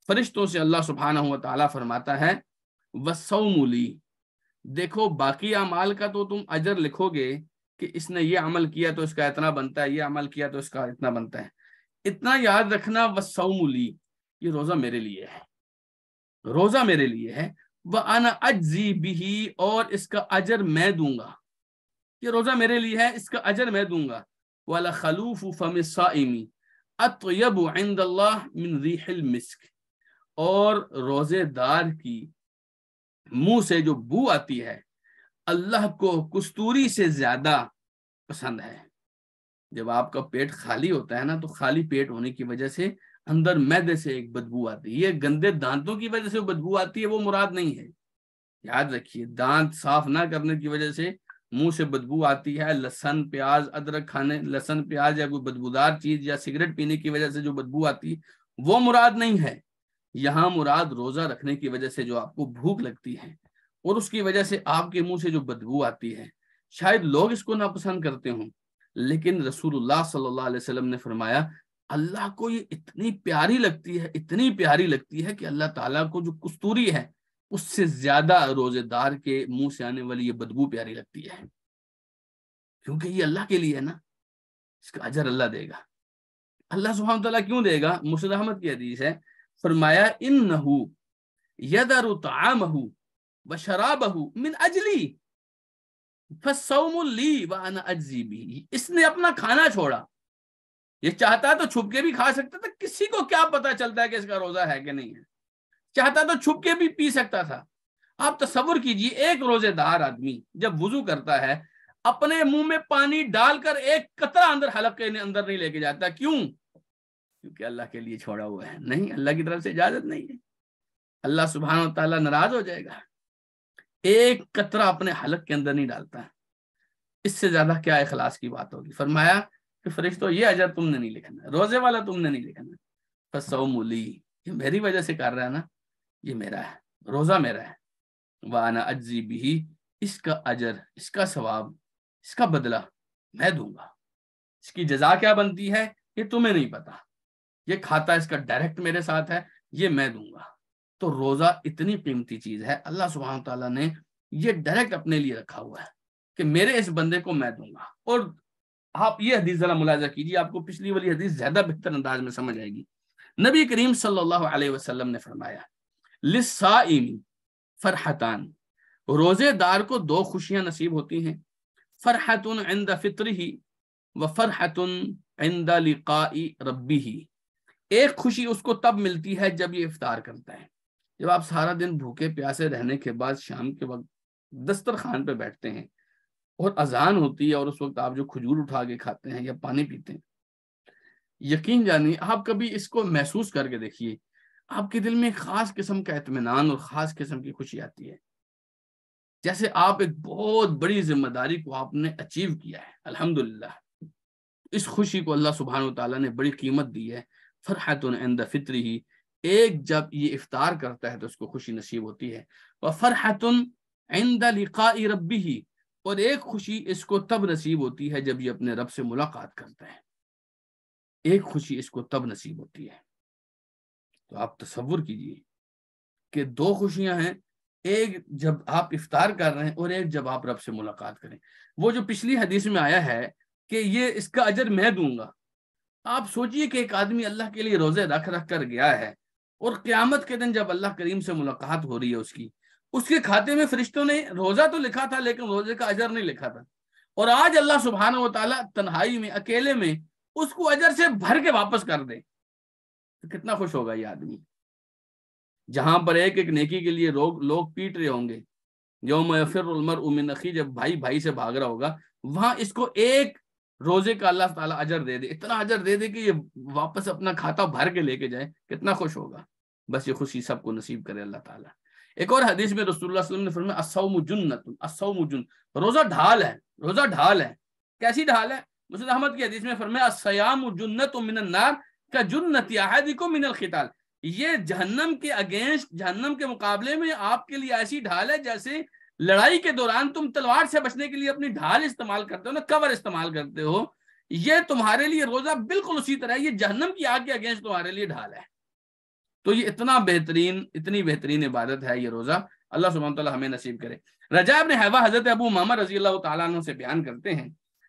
فرشتوں سے اللہ سبحانہ و تعالیٰ فرماتا ہے وَالصَّوْمُ لِي, دیکھو باقی اعمال کا تو تم اجر لکھو گے کہ اس نے یہ عمل کیا تو اس کا اتنا بنتا ہے, یہ عمل کیا تو اس کا اتنا بنتا ہے. اتنا یاد رکھنا وَالصَّوْمُ لِي, یہ روزہ میرے لیے ہے, روزہ میرے لیے ہے. وَأَنَا أَجْزِي بِهِ, اور اس کا اجر میں دوں گا. یہ روزہ میرے لیے ہے, اس کا اجر میں دوں گا. وَلَخَلُوفُ فَمِ الصَّائِمِ أَطْيَبُ عِنْدَ اللَّهِ مِنْ رِيحِ الْمِسْكِ, اور روزے دار کی منہ سے جو بو آتی ہے اللہ کو کستوری سے زیادہ پسند ہے. جب آپ کا پیٹ خالی ہوتا ہے نا, تو خالی پیٹ ہونے کی وجہ سے اندر معدے سے ایک بدبو آتی ہے. یہ گندے دانتوں کی وجہ سے بدبو آتی ہے, وہ مراد نہیں ہے. یاد رکھیے, دانت صاف نہ کرنے کی وجہ سے منہ سے بدبو آتی ہے. لہسن پیاز ادرک کھانے, لہسن پیاز یا کوئی بدبودار چیز یا سگریٹ پینے کی وجہ سے جو بدبو آتی ہے وہ مراد نہیں ہے. یہاں مراد روزہ رکھنے کی وجہ سے جو آپ کو بھوک لگتی ہے اور اس کی وجہ سے آپ کے منہ سے جو بدبو آتی ہے. شاید لوگ اس کو ناپسند کرتے ہوں, لیکن رسول اللہ صلی اللہ علیہ وسلم نے فرمایا اللہ کو یہ اتنی پیاری لگتی ہے, اتنی پیاری لگتی ہے کہ اللہ تعالیٰ کو جو کستوری ہے اس سے زیادہ روزے دار کے منہ سے آنے والی یہ بدبو پیاری لگتی ہے, کیونکہ یہ اللہ کے لیے ہے نا, اس کا اجر اللہ دے گا. اللہ سبحانہ وتعالیٰ کیوں دے گا؟ مسند احمد کی حدیث ہے, فرمایا انہو یدر طعامہ وشرابہ من اجلی فالصوم لی وانا اجزی بہ, اس نے اپنا کھانا چھوڑا. یہ چاہتا تو چھپ کے بھی کھا سکتا تھا, کسی کو کیا پتا چلتا ہے کہ اس کا روزہ ہے کہ نہیں ہے. چاہتا تو چھپ کے بھی پی سکتا تھا. آپ تصور کیجئے ایک روزے دار آدمی جب وضو کرتا ہے اپنے منہ میں پانی ڈال کر ایک قطرہ اندر حلق کے اندر نہیں لے کے جاتا. کیوں؟ کیونکہ اللہ کے لیے چھوڑا ہوا ہے. نہیں, اللہ کی طرف سے اجازت نہیں ہے, اللہ سبحانہ و تعالیٰ ناراض ہو جائے گا. ایک قطرہ اپنے حلق کے اندر نہیں ڈالتا ہے. اس سے زیادہ کیا اخلاص کی بات ہوگی. فرمایا کہ فرشتوں یہ اجر تم نے نہیں لکھنا, روزے والا تم نے نہیں لکھنا. فالصوم لی, یہ میری وجہ سے کر رہا ہے نا, یہ میرا ہے, روزہ میرا ہے. وانا اجزی بہ, اس کا اجر, اس کا ثواب, اس کا بدلہ میں دوں گا. اس کی جزا کیا بنتی ہے یہ تمہیں نہیں پتا. یہ کھاتا اس کا ڈائریکٹ میرے ساتھ ہے, یہ میں دوں گا. تو روزہ اتنی قیمتی چیز ہے, اللہ سبحانہ تعالیٰ نے یہ ڈائریکٹ اپنے لیے رکھا ہوا ہے کہ میرے اس بندے کو میں دوں گا. اور آپ یہ حدیث ذرا ملاحظہ کیجیے, آپ کو پچھلی والی حدیث زیادہ بہتر انداز میں سمجھ آئے گی. نبی کریم صلی اللہ علیہ وسلم نے فرمایا للصائم فرحتان, روزے دار کو دو خوشیاں نصیب ہوتی ہیں. فرحت عند فطرہ وفرحت عند لقاء ربہ, ایک خوشی اس کو تب ملتی ہے جب یہ افطار کرتا ہے. جب آپ سارا دن بھوکے پیاسے رہنے کے بعد شام کے وقت دسترخوان پہ بیٹھتے ہیں اور اذان ہوتی ہے اور اس وقت آپ جو کھجور اٹھا کے کھاتے ہیں یا پانی پیتے ہیں, یقین جانیے آپ کبھی اس کو محسوس کر کے دیکھیے, آپ کے دل میں ایک خاص قسم کا اطمینان اور خاص قسم کی خوشی آتی ہے, جیسے آپ ایک بہت بڑی ذمہ داری کو آپ نے اچیو کیا ہے. الحمدللہ, اس خوشی کو اللہ سبحانہ وتعالیٰ نے بڑی قیمت دی ہے. فرحت عند فطرہ, ایک جب یہ افطار کرتا ہے تو اس کو خوشی نصیب ہوتی ہے. وفرحت عند لقاء ربہ, اور ایک خوشی اس کو تب نصیب ہوتی ہے جب یہ اپنے رب سے ملاقات کرتا ہے. ایک خوشی اس کو تب نصیب ہوتی ہے. تو آپ تصور کیجئے کہ دو خوشیاں ہیں, ایک جب آپ افطار کر رہے ہیں اور ایک جب آپ رب سے ملاقات کریں. وہ جو پچھلی حدیث میں آیا ہے کہ یہ اس کا اجر میں دوں گا, آپ سوچئے کہ ایک آدمی اللہ کے لیے روزے رکھ کر گیا ہے اور قیامت کے دن جب اللہ کریم سے ملاقات ہو رہی ہے اس کے کھاتے میں فرشتوں نے روزہ تو لکھا تھا لیکن روزے کا اجر نہیں لکھا تھا, اور آج اللہ سبحانہ و تعالیٰ تنہائی میں اکیلے میں اس کو اجر سے بھر کے واپس کر دے, تو کتنا خوش ہوگا یہ آدمی. جہاں پر ایک ایک نیکی کے لیے لوگ پیٹ رہے ہوں گے, یوم یفر المرء من اخیہ, جب بھائی بھائی سے بھاگ رہا ہوگا, وہاں اس کو ایک روزے کا اللہ تعالیٰ اجر دے دے, اتنا اجر دے دے کہ یہ واپس اپنا کھاتا بھر کے لے کے جائے, کتنا خوش ہوگا. بس یہ خوشی سب کو نصیب کرے اللہ تعالیٰ. ایک اور حدیث میں رسول اللہ صلی اللہ علیہ وسلم نے فرمایا الصوم جنۃ، الصوم جن، روزہ ڈھال ہے، روزہ ڈھال ہے۔ کیسی ڈھال ہے؟ مسند احمد کی حدیث میں فرمایا الصیام جنۃ من النار کجنۃ احدکم من القتال، یہ جہنم کے اگینسٹ، جہنم کے مقابلے میں آپ کے لیے ایسی ڈھال ہے جیسے لڑائی کے دوران تم تلوار سے بچنے کے لیے اپنی ڈھال استعمال کرتے ہو نا، کور استعمال کرتے ہو، یہ تمہارے لیے روزہ بالکل اسی طرح ہے، یہ جہنم کی آگ کے اگینسٹ تمہارے لیے ڈھال ہے۔ تو یہ اتنا بہترین، اتنی بہترین عبادت ہے یہ روزہ، اللہ سبحانہ وتعالی ہمیں نصیب کرے۔ رجاء بن حیوہ حضرت ابو امامہ رضی اللہ تعالیٰ عنہ سے بیان کرتے ہیں،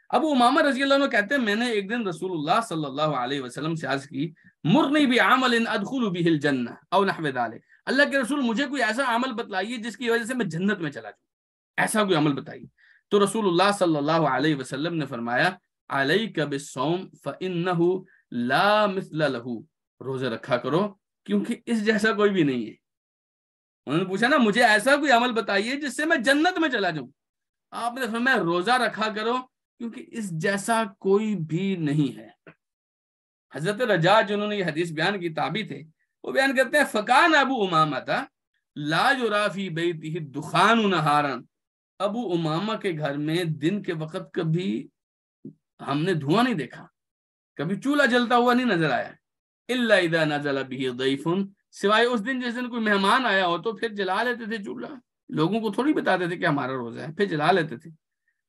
ابو امامہ رضی اللہ عنہ کہتے ہیں میں نے ایک دن رسول اللہ صلی اللہ علیہ وسلم سے عرض کی مرنی بعمل ادخل به الجنہ او نحو ذلک، اللہ کے رسول مجھے کوئی ایسا عمل بتلائیے جس کی وجہ سے میں جنت میں چلا جاؤں، ایسا کوئی عمل بتائیے۔ تو رسول اللہ صلی اللہ علیہ وسلم نے فرمایا علیک بالصوم فانہ لا مثل له، روزے رکھا کرو کیونکہ اس جیسا کوئی بھی نہیں ہے۔ انہوں نے پوچھا نا مجھے ایسا کوئی عمل بتائیے جس سے میں جنت میں چلا جاؤں، آپ نے فرمایا روزہ رکھا کرو کیونکہ اس جیسا کوئی بھی نہیں ہے۔ حضرت رجاء جنہوں نے یہ حدیث بیان کی تابعی تھے، وہ بیان کرتے ہیں فکان ابو امامہ لا یری فی بیتہ دخان نہارا، ابو امامہ کے گھر میں دن کے وقت کبھی ہم نے دھواں نہیں دیکھا، کبھی چولہا جلتا ہوا نہیں نظر آیا، الا اذا نزل به ضیف، سوائے اس دن جس دن کوئی مہمان آیا ہو تو پھر جلا لیتے تھے چولہا، لوگوں کو تھوڑی بتاتے تھے کہ ہمارا روزہ ہے، پھر جلا لیتے تھے۔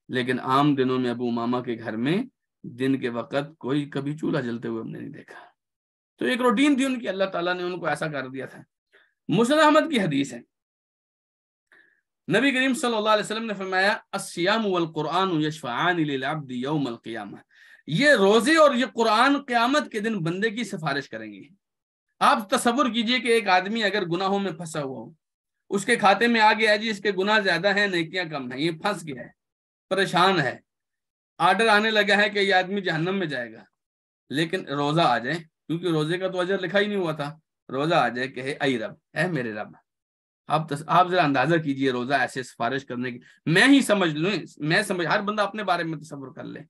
لیکن عام دنوں میں ابو امامہ کے گھر میں دن کے وقت کوئی کبھی چولہا جلتے ہوئے ہم نے نہیں دیکھا۔ تو ایک روٹین تھی ان کی، اللہ تعالیٰ نے ان کو ایسا کر دیا تھا۔ مسند احمد کی حدیث ہے، نبی کریم صلی اللہ علیہ وسلم نے فرمایا الصیام والقرآن یشفعان للعبد یوم القیامہ، یہ روزے اور یہ قرآن قیامت کے دن بندے کی سفارش کریں گے۔ آپ تصور کیجئے کہ ایک آدمی اگر گناہوں میں پھنسا ہوا ہو، اس کے کھاتے میں آ گیا ہے جی اس کے گناہ زیادہ ہیں نیکیاں کم ہیں، یہ پھنس گیا ہے، پریشان ہے، آرڈر آنے لگا ہے کہ یہ آدمی جہنم میں جائے گا، لیکن روزہ آ جائے، کیونکہ روزے کا تو اجر لکھا ہی نہیں ہوا تھا، روزہ آ جائے کہ اے رب، اے میرے رب، آپ ذرا اندازہ کیجئے روزہ ایسے سفارش کرنے کی، میں ہی سمجھ لوں، ہر بندہ اپنے بارے میں تصور کر لے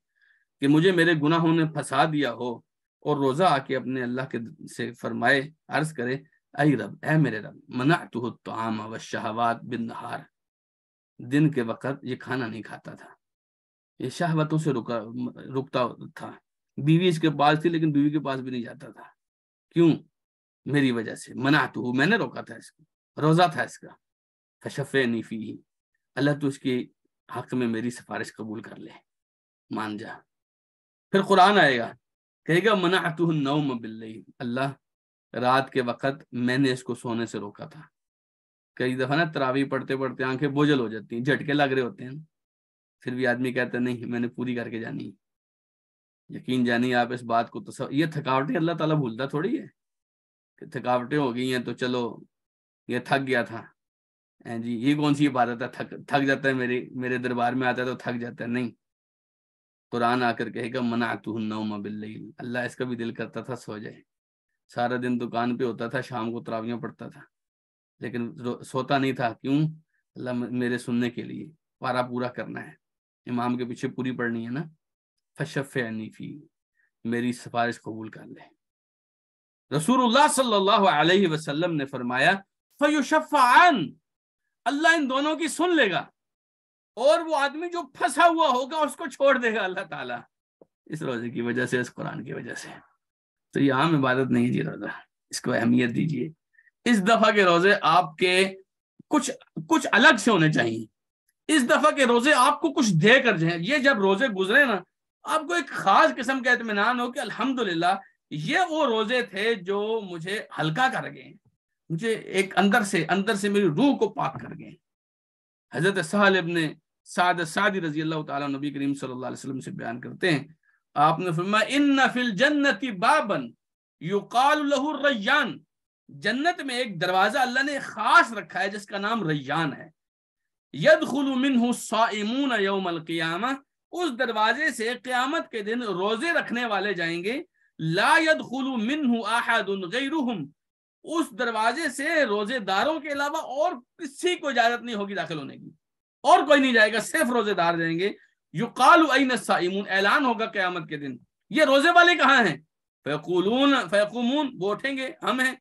کہ مجھے میرے گناہوں نے پھنسا دیا ہو اور روزہ آ کے اپنے اللہ کے سے فرمائے، عرض کرے اے رب، اے میرے رب، منعتہ الطعام والشہوات بالنہار، دن کے وقت یہ کھانا نہیں کھاتا تھا، یہ شہوتوں سے رکتا تھا، بیوی اس کے پاس تھی لیکن بیوی کے پاس بھی نہیں جاتا تھا، کیوں؟ میری وجہ سے، منعتہ، میں نے روکا تھا اس کو، روزہ تھا اس کا، فشفعنی فیہ، اللہ تو اس کے حق میں میری سفارش قبول کر لے، مان جا۔ پھر قرآن آئے گا، کہے گا منعتہ النوم باللیل، اللہ رات کے وقت میں نے اس کو سونے سے روکا تھا۔ کئی دفعہ نا تراویح پڑھتے پڑھتے آنکھیں بوجھل ہو جاتی ہیں، جھٹکے لگ رہے ہوتے ہیں، پھر بھی آدمی کہتا ہے نہیں میں نے پوری کر کے جانی ہے۔ یقین جانی آپ اس بات کو یہ تھکاوٹیں اللہ تعالیٰ بھولتا تھوڑی ہے کہ تھکاوٹیں ہو گئی ہیں تو چلو یہ تھک گیا تھا جی، یہ کون سی عبادت ہے تھک جاتا ہے، میرے دربار میں آتا ہے تو تھک جاتا ہے، نہیں۔ قرآن آ کر کہے گا منعتہ النوم باللیل، اللہ اس کا بھی دل کرتا تھا سو جائے، سارا دن دکان پہ ہوتا تھا، شام کو تراویحیں پڑھتا تھا لیکن سوتا نہیں تھا، کیوں؟ اللہ میرے سننے کے لیے پارا پورا کرنا ہے، امام کے پیچھے پوری پڑھنی ہے نا، فشفعنی فی، میری سفارش قبول کر لے۔ رسول اللہ صلی اللہ علیہ وسلم نے فرمایا فیشفعان، اللہ ان دونوں کی سن لے گا اور وہ آدمی جو پھنسا ہوا ہوگا اس کو چھوڑ دے گا اللہ تعالیٰ، اس روزے کی وجہ سے، اس قرآن کی وجہ سے۔ تو یہ عام عبادت نہیں جی روزہ، اس کو اہمیت دیجیے۔ اس دفعہ کے روزے آپ کے کچھ الگ سے ہونے چاہیے، اس دفعہ کے روزے آپ کو کچھ دے کر جائیں، یہ جب روزے گزرے نا آپ کو ایک خاص قسم کا اطمینان ہو کہ الحمدللہ یہ وہ روزے تھے جو مجھے ہلکا کر گئے، مجھے ایک اندر سے میری روح کو پاک کر گئے۔ حضرت سہل ابن سعد الساعدی رضی اللہ تعالیٰ نبی کریم صلی اللہ علیہ وسلم سے بیان کرتے ہیں، آپ نے فرمایا ان فی الجنت بابا یقال له الریان، جنت میں ایک دروازہ اللہ نے خاص رکھا ہے جس کا نام ریان ہے، یدخل منہ الصائمون یوم القیامہ، اس دروازے سے قیامت کے دن روزے رکھنے والے جائیں گے، لا يدخل منہ احد غیرہم، اس دروازے سے روزے داروں کے علاوہ اور کسی کو اجازت نہیں ہوگی داخل ہونے کی، اور کوئی نہیں جائے گا، صرف روزے دار جائیں گے۔ یقال این الصائمون، اعلان ہوگا قیامت کے دن یہ روزے والے کہاں ہیں؟ فیقومون، وہ اٹھیں گے ہم ہیں،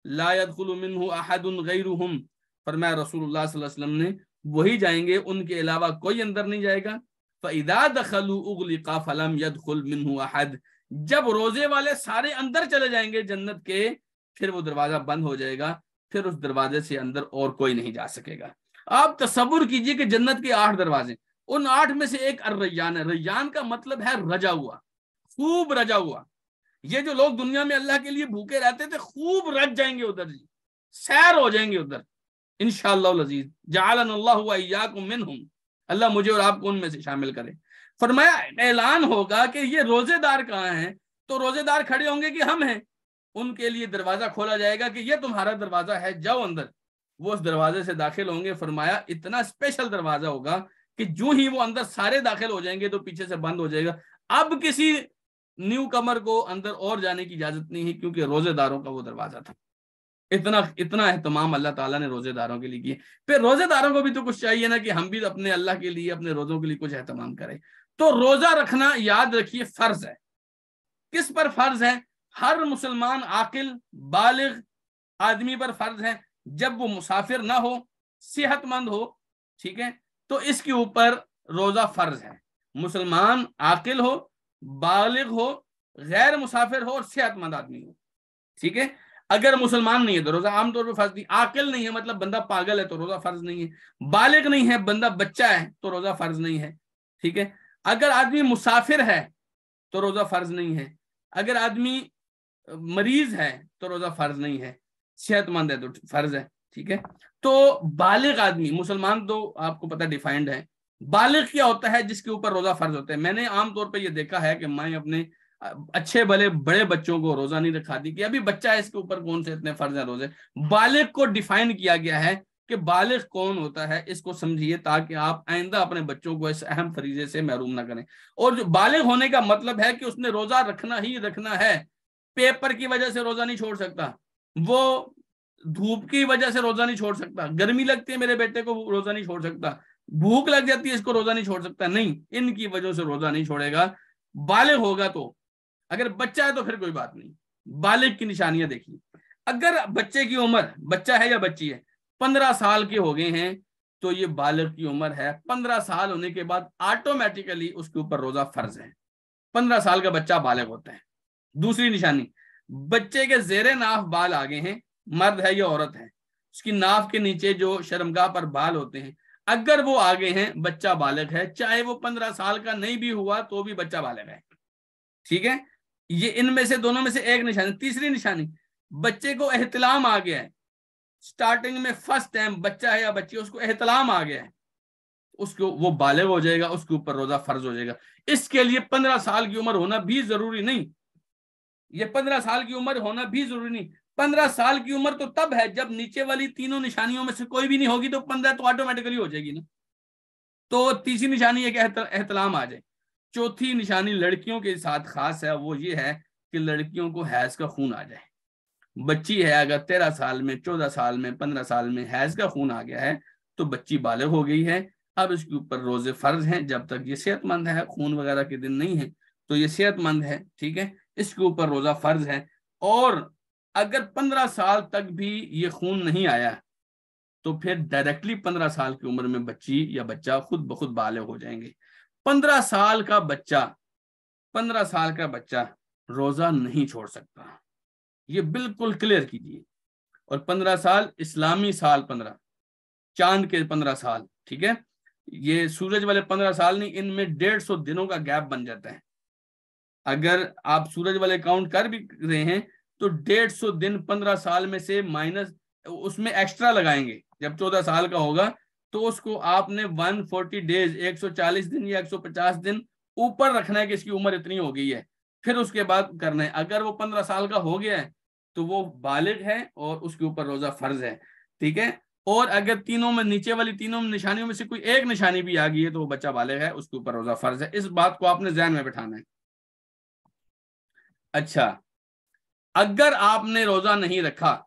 لا يدخل منہ احد غیرہم، فرمایا رسول اللہ صلی اللہ علیہ وسلم نے وہی جائیں گے، ان کے علاوہ کوئی اندر نہیں جائے گا۔ فَإِذَا دَخَلُوا أُغْلِقَ فَلَمْ يَدْخُلْ مِنْهُ أَحَدٌ، جب روزے والے سارے اندر چلے جائیں گے جنت کے، پھر وہ دروازہ بند ہو جائے گا، پھر اس دروازے سے اندر اور کوئی نہیں جا سکے گا۔ آپ تصور کیجئے کہ جنت کے 8 دروازے، ان 8 میں سے ایک الریان ہے۔ ریان کا مطلب ہے رجا ہوا، خوب رجا ہوا۔ یہ جو لوگ دنیا میں اللہ کے لیے بھوکے رہتے تھے، خوب رج جائیں گے ادھر، جی سیر ہو جائیں گے ادھر انشاءاللہ العزیز۔ جعلنا اللہ وإیاکم منہم، اللہ مجھے اور آپ کو ان میں سے شامل کرے۔ فرمایا اعلان ہوگا کہ یہ روزے دار کہاں ہیں، تو روزے دار کھڑے ہوں گے کہ ہم ہیں، ان کے لیے دروازہ کھولا جائے گا کہ یہ تمہارا دروازہ ہے، جاؤ اندر۔ وہ اس دروازے سے داخل ہوں گے۔ فرمایا اتنا اسپیشل دروازہ ہوگا کہ جو ہی وہ اندر سارے داخل ہو جائیں گے تو پیچھے سے بند ہو جائے گا۔ اب کسی نیو کمر کو اندر اور جانے کی اجازت نہیں ہے، کیونکہ روزے داروں کا وہ دروازہ تھا۔ اتنا اہتمام اللہ تعالیٰ نے روزے داروں کے لیے کیا۔ پھر روزے داروں کو بھی تو کچھ چاہیے نا کہ ہم بھی اپنے اللہ کے لیے، اپنے روزوں کے لیے کچھ اہتمام کریں۔ تو روزہ رکھنا یاد رکھیے فرض ہے۔ کس پر فرض ہے؟ ہر مسلمان عاقل بالغ آدمی پر فرض ہے، جب وہ مسافر نہ ہو، صحت مند ہو، ٹھیک ہے، تو اس کے اوپر روزہ فرض ہے۔ مسلمان عاقل ہو، بالغ ہو، غیر مسافر ہو اور صحت مند آدمی ہو، ٹھیک ہے۔ اگر مسلمان نہیں ہے تو روزہ عام طور پہ فرض نہیں۔ عاقل نہیں ہے مطلب بندہ پاگل ہے تو روزہ فرض نہیں ہے۔ بالغ نہیں ہے بندہ بچہ ہے تو روزہ فرض نہیں ہے، ٹھیک ہے۔ اگر آدمی مسافر ہے تو روزہ فرض نہیں ہے۔ اگر آدمی مریض ہے تو روزہ فرض نہیں ہے، صحت مند ہے تو فرض ہے، ٹھیک ہے۔ تو بالغ آدمی، مسلمان تو آپ کو پتہ ڈیفائنڈ ہے۔ بالغ کیا ہوتا ہے؟ جس کے اوپر روزہ فرض ہوتا ہے۔ میں نے عام طور پہ یہ دیکھا ہے کہ میں اپنے اچھے بھلے بڑے بچوں کو روزہ نہیں رکھا دی کہ ابھی بچہ ہے، اس کے اوپر کون سے اتنے فرض ہیں روزے۔ بالغ کو ڈیفائن کیا گیا ہے کہ بالغ کون ہوتا ہے، اس کو سمجھیے تاکہ آپ آئندہ اپنے بچوں کو اس اہم فریضے سے محروم نہ کریں۔ اور جو بالغ ہونے کا مطلب ہے کہ اس نے روزہ رکھنا ہی رکھنا ہے، پیپر کی وجہ سے روزہ نہیں چھوڑ سکتا، وہ دھوپ کی وجہ سے روزہ نہیں چھوڑ سکتا، گرمی لگتی ہے میرے بیٹے کو روزہ نہیں چھوڑ سکتا، بھوک لگ جاتی ہے اس کو روزہ نہیں چھوڑ سکتا، نہیں، ان کی وجہ سے روزہ نہیں چھوڑے گا۔ بالغ ہوگا تو، اگر بچہ ہے تو پھر کوئی بات نہیں۔ بالغ کی نشانیاں دیکھیے، اگر بچے کی عمر، بچہ ہے یا بچی ہے، 15 سال کے ہو گئے ہیں تو یہ بالغ کی عمر ہے۔ 15 سال ہونے کے بعد آٹومیٹیکلی اس کے اوپر روزہ فرض ہے۔ 15 سال کا بچہ بالغ ہوتا ہے۔ دوسری نشانی، بچے کے زیر ناف بال آگے ہیں، مرد ہے یا عورت ہے، اس کی ناف کے نیچے جو شرمگاہ پر بال ہوتے ہیں، اگر وہ آگے ہیں بچہ بالغ ہے، چاہے وہ 15 سال کا نہیں بھی ہوا تو بھی بچہ بالغ ہے، ٹھیک ہے۔ یہ ان میں سے دونوں میں سے ایک نشانی۔ تیسری نشانی، بچے کو احتلام آ گیا ہے، سٹارٹنگ میں فرسٹ ٹائم بچہ ہے یا بچی، اس کو احتلام آ گیا ہے، اس کو وہ بالغ ہو جائے گا، اس کے اوپر روزہ فرض ہو جائے گا۔ اس کے لیے 15 سال کی عمر ہونا بھی ضروری نہیں، یہ 15 سال کی عمر ہونا بھی ضروری نہیں۔ 15 سال کی عمر تو تب ہے جب نیچے والی تینوں نشانیوں میں سے کوئی بھی نہیں ہوگی، تو 15 تو آٹومیٹکلی ہو جائے گی نا۔ تو تیسری نشانی ہے کہ احتلام آ جائے۔ چوتھی نشانی لڑکیوں کے ساتھ خاص ہے، وہ یہ ہے کہ لڑکیوں کو حیض کا خون آ جائے۔ بچی ہے اگر 13 سال میں، 14 سال میں، 15 سال میں حیض کا خون آ گیا ہے تو بچی بالغ ہو گئی ہے۔ اب اس کے اوپر روزے فرض ہیں جب تک یہ صحت مند ہے، خون وغیرہ کے دن نہیں ہے تو یہ صحت مند ہے، ٹھیک ہے، اس کے اوپر روزہ فرض ہے۔ اور اگر 15 سال تک بھی یہ خون نہیں آیا تو پھر ڈائریکٹلی 15 سال کی عمر میں بچی یا بچہ خود بخود بالغ ہو جائیں گے۔ 15 سال کا بچہ روزہ نہیں چھوڑ سکتا، یہ بالکل کلیئر کیجیے۔ اور 15 سال اسلامی سال، 15 چاند کے 15 سال، ٹھیک ہے، یہ سورج والے 15 سال نہیں، ان میں 150 دنوں کا گیپ بن جاتا ہے۔ اگر آپ سورج والے کاؤنٹ کر بھی رہے ہیں تو 150 دن 15 سال میں سے مائنس، اس میں ایکسٹرا لگائیں گے۔ جب 14 سال کا ہوگا تو اس کو آپ نے 140 ڈیز، 140 دن یا 150 دن اوپر رکھنا ہے کہ اس کی عمر اتنی ہو گئی ہے، پھر اس کے بعد کرنا ہے۔ اگر وہ 15 سال کا ہو گیا ہے تو وہ بالغ ہے اور اس کے اوپر روزہ فرض ہے، ٹھیک ہے۔ اور اگر تینوں میں، نیچے والی تینوں نشانیوں میں سے کوئی ایک نشانی بھی آ گئی ہے تو وہ بچہ بالغ ہے، اس کے اوپر روزہ فرض ہے۔ اس بات کو آپ نے ذہن میں بٹھانا ہے۔ اچھا، اگر آپ نے روزہ نہیں رکھا،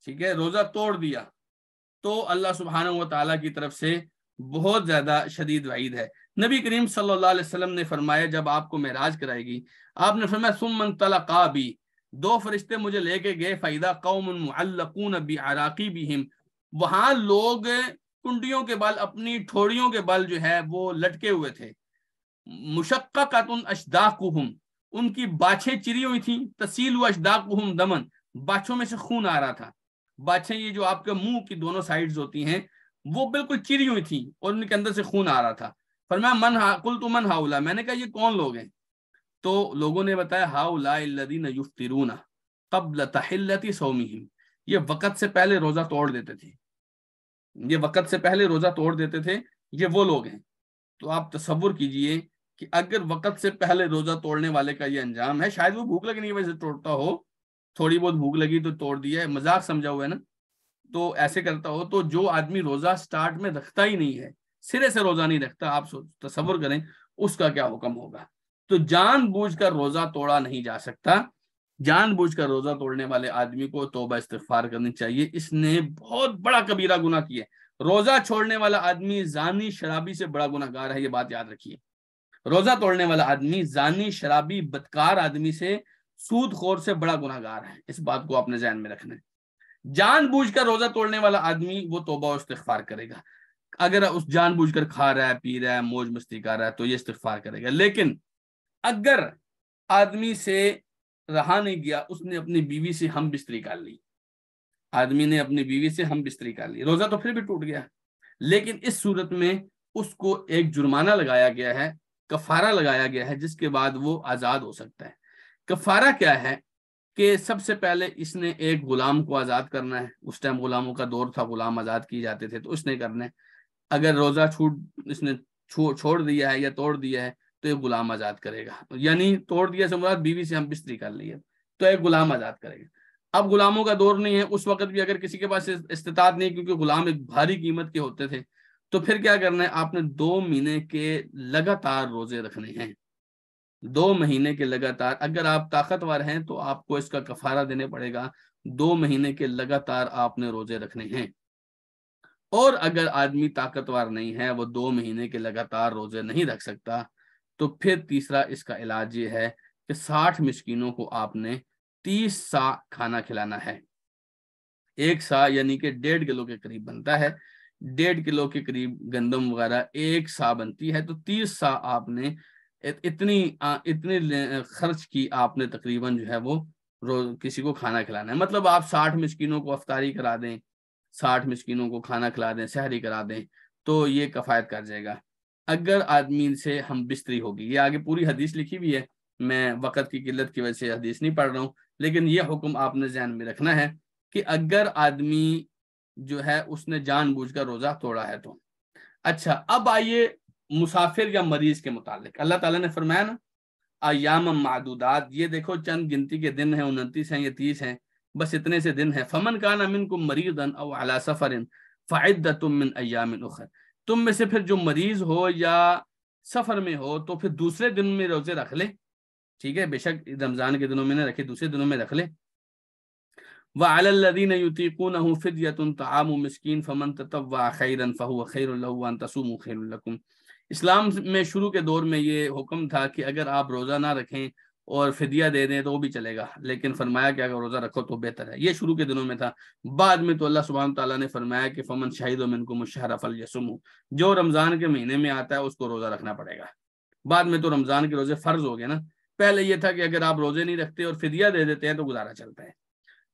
ٹھیک ہے، روزہ توڑ دیا، تو اللہ سبحانہ و تعالیٰ کی طرف سے بہت زیادہ شدید وعید ہے۔ نبی کریم صلی اللہ علیہ وسلم نے فرمایا، جب آپ کو معراج کرائے گی، آپ نے فرمایا ثم انطلقا بی، 2 فرشتے مجھے لے کے گئے، فَإِذَا قَوْمٌ مُعَلَّقُونَ بِعَرَاقِبِهِمْ، وہاں لوگ کنڈیوں کے بل، اپنی ٹھوڑیوں کے بل جو ہے وہ لٹکے ہوئے تھے. مشققۃ اشداقہم، ان کی باچھیں چری ہوئی تھیں. تسیل اشداقہم دمن، باچھوں میں سے خون آ رہا تھا. باچھیں یہ جو آپ کے منہ کی دونوں سائڈز ہوتی ہیں وہ بالکل چری ہوئی تھیں اور ان کے اندر سے خون آ رہا تھا. فرمایا قلت من ہؤلاء، میں نے کہا یہ کون لوگ ہیں؟ تو لوگوں نے بتایا ہؤلاء الذین یفطرون قبل تحلۃ صومہم، یہ وقت سے پہلے روزہ توڑ دیتے تھے، یہ وقت سے پہلے روزہ توڑ دیتے تھے، یہ وہ لوگ ہیں. تو آپ تصور کیجئے کہ اگر وقت سے پہلے روزہ توڑنے والے کا یہ انجام ہے، شاید وہ بھوک لگنے کی وجہ سے توڑتا ہو، تھوڑی بہت بھوک لگی تو توڑ دیا ہے، مذاق سمجھا ہوا ہے نا، تو ایسے کرتا ہو. تو جو آدمی روزہ سٹارٹ میں رکھتا ہی نہیں ہے، سرے سے روزہ نہیں رکھتا، آپ تصور کریں اس کا کیا حکم ہوگا. تو جان بوجھ کر روزہ توڑا نہیں جا سکتا. جان بوجھ کر روزہ توڑنے والے آدمی کو توبہ استغفار کرنی چاہیے، اس نے بہت بڑا کبیرہ گناہ کیا ہے. روزہ چھوڑنے والا آدمی زانی شرابی سے بڑا گناہ گار ہے، یہ بات یاد رکھیے. روزہ توڑنے والا آدمی زانی شرابی بدکار آدمی سے، سود خور سے بڑا گناہ گار ہے. اس بات کو آپ نے ذہن میں رکھنا ہے. جان بوجھ کر روزہ توڑنے والا آدمی وہ توبہ و استغفار کرے گا. اگر اس جان بوجھ کر کھا رہا ہے، پی رہا ہے، موج مستی کر رہا ہے تو یہ استغفار کرے گا. لیکن اگر آدمی سے رہا نہیں گیا، اس نے اپنی بیوی سے ہم بستری کر لی، آدمی نے اپنی بیوی سے ہم بستری کر لی، روزہ تو پھر بھی ٹوٹ گیا. لیکن اس صورت میں اس کو ایک جرمانہ لگایا گیا ہے، کفارہ لگایا گیا ہے، جس کے بعد وہ آزاد ہو سکتا ہے. کفارہ کیا ہے کہ سب سے پہلے اس نے ایک غلام کو آزاد کرنا ہے. اس ٹائم غلاموں کا دور تھا، غلام آزاد کیے جاتے تھے، تو اس نے کرنا ہے. اگر روزہ اس نے چھوڑ دیا ہے یا توڑ دیا ہے تو ایک غلام آزاد کرے گا. یعنی توڑ دیا سے مراد بیوی سے ہم بستری کر لی ہے تو ایک غلام آزاد کرے گا. اب غلاموں کا دور نہیں ہے، اس وقت بھی اگر کسی کے پاس استطاعت نہیں، کیونکہ غلام ایک بھاری قیمت کے ہوتے تھے، تو پھر کیا کرنا ہے، آپ نے 2 مہینے کے لگاتار روزے رکھنے ہیں. 2 مہینے کے لگاتار. اگر آپ طاقتور ہیں تو آپ کو اس کا کفارہ دینے پڑے گا. 2 مہینے کے لگاتار آپ نے روزے رکھنے ہیں. اور اگر آدمی طاقتور نہیں ہے، وہ 2 مہینے کے لگاتار روزے نہیں رکھ سکتا، تو پھر تیسرا اس کا علاج یہ ہے کہ 60 مسکینوں کو آپ نے 30 سا کھانا کھلانا ہے. 1 سا یعنی کہ 1.5 کلو کے قریب بنتا ہے. 1.5 کلو کے قریب گندم وغیرہ 1 سا بنتی ہے، تو 30 سا آپ نے اتنی خرچ کی آپ نے تقریباً جو ہے وہ کسی کو کھانا کھلانا ہے. مطلب آپ 60 مسکینوں کو افطاری کرا دیں، 60 مسکینوں کو کھانا کھلا دیں، سحری کرا دیں، تو یہ کفایت کر جائے گا. اگر آدمی سے ہم بستری ہوگی، یہ آگے پوری حدیث لکھی ہوئی ہے، میں وقت کی قلت کی وجہ سے حدیث نہیں پڑھ رہا ہوں، لیکن یہ حکم آپ نے ذہن میں رکھنا ہے کہ اگر آدمی جو ہے اس نے جان بوجھ کر روزہ توڑا ہے تو. اچھا، اب آئیے مسافر یا مریض کے متعلق. اللہ تعالیٰ نے فرمایا نا ایام معدودات، یہ دیکھو چند گنتی کے دن ہیں، 29 ہیں یا 30 ہیں، بس اتنے سے دن ہیں. فمن کان منکم مریضا او علی سفر فعدۃ من ایام اخر، تم میں سے پھر جو مریض ہو یا سفر میں ہو تو پھر دوسرے دن میں روزے رکھ لے. ٹھیک ہے، بے شک رمضان کے دنوں میں نہ رکھے، دوسرے دنوں میں رکھ لے. وعلى الذين يطيقونه فدية طعام مسكين فمن تطوع خيرا فهو خير له وان تصوموا خير لكم. اسلام میں شروع کے دور میں یہ حکم تھا کہ اگر آپ روزہ نہ رکھیں اور فدیہ دے دیں تو وہ بھی چلے گا، لیکن فرمایا کہ اگر روزہ رکھو تو بہتر ہے. یہ شروع کے دنوں میں تھا. بعد میں تو اللہ سبحانہ تعالیٰ نے فرمایا کہ فمن شہید منکم الشہر فلیصمہ، جو رمضان کے مہینے میں آتا ہے اس کو روزہ رکھنا پڑے گا. بعد میں تو رمضان کے روزے فرض ہو گئے نا. پہلے یہ تھا کہ اگر آپ روزے نہیں رکھتے اور فدیہ دے دیتے ہیں تو گزارا چلتا ہے.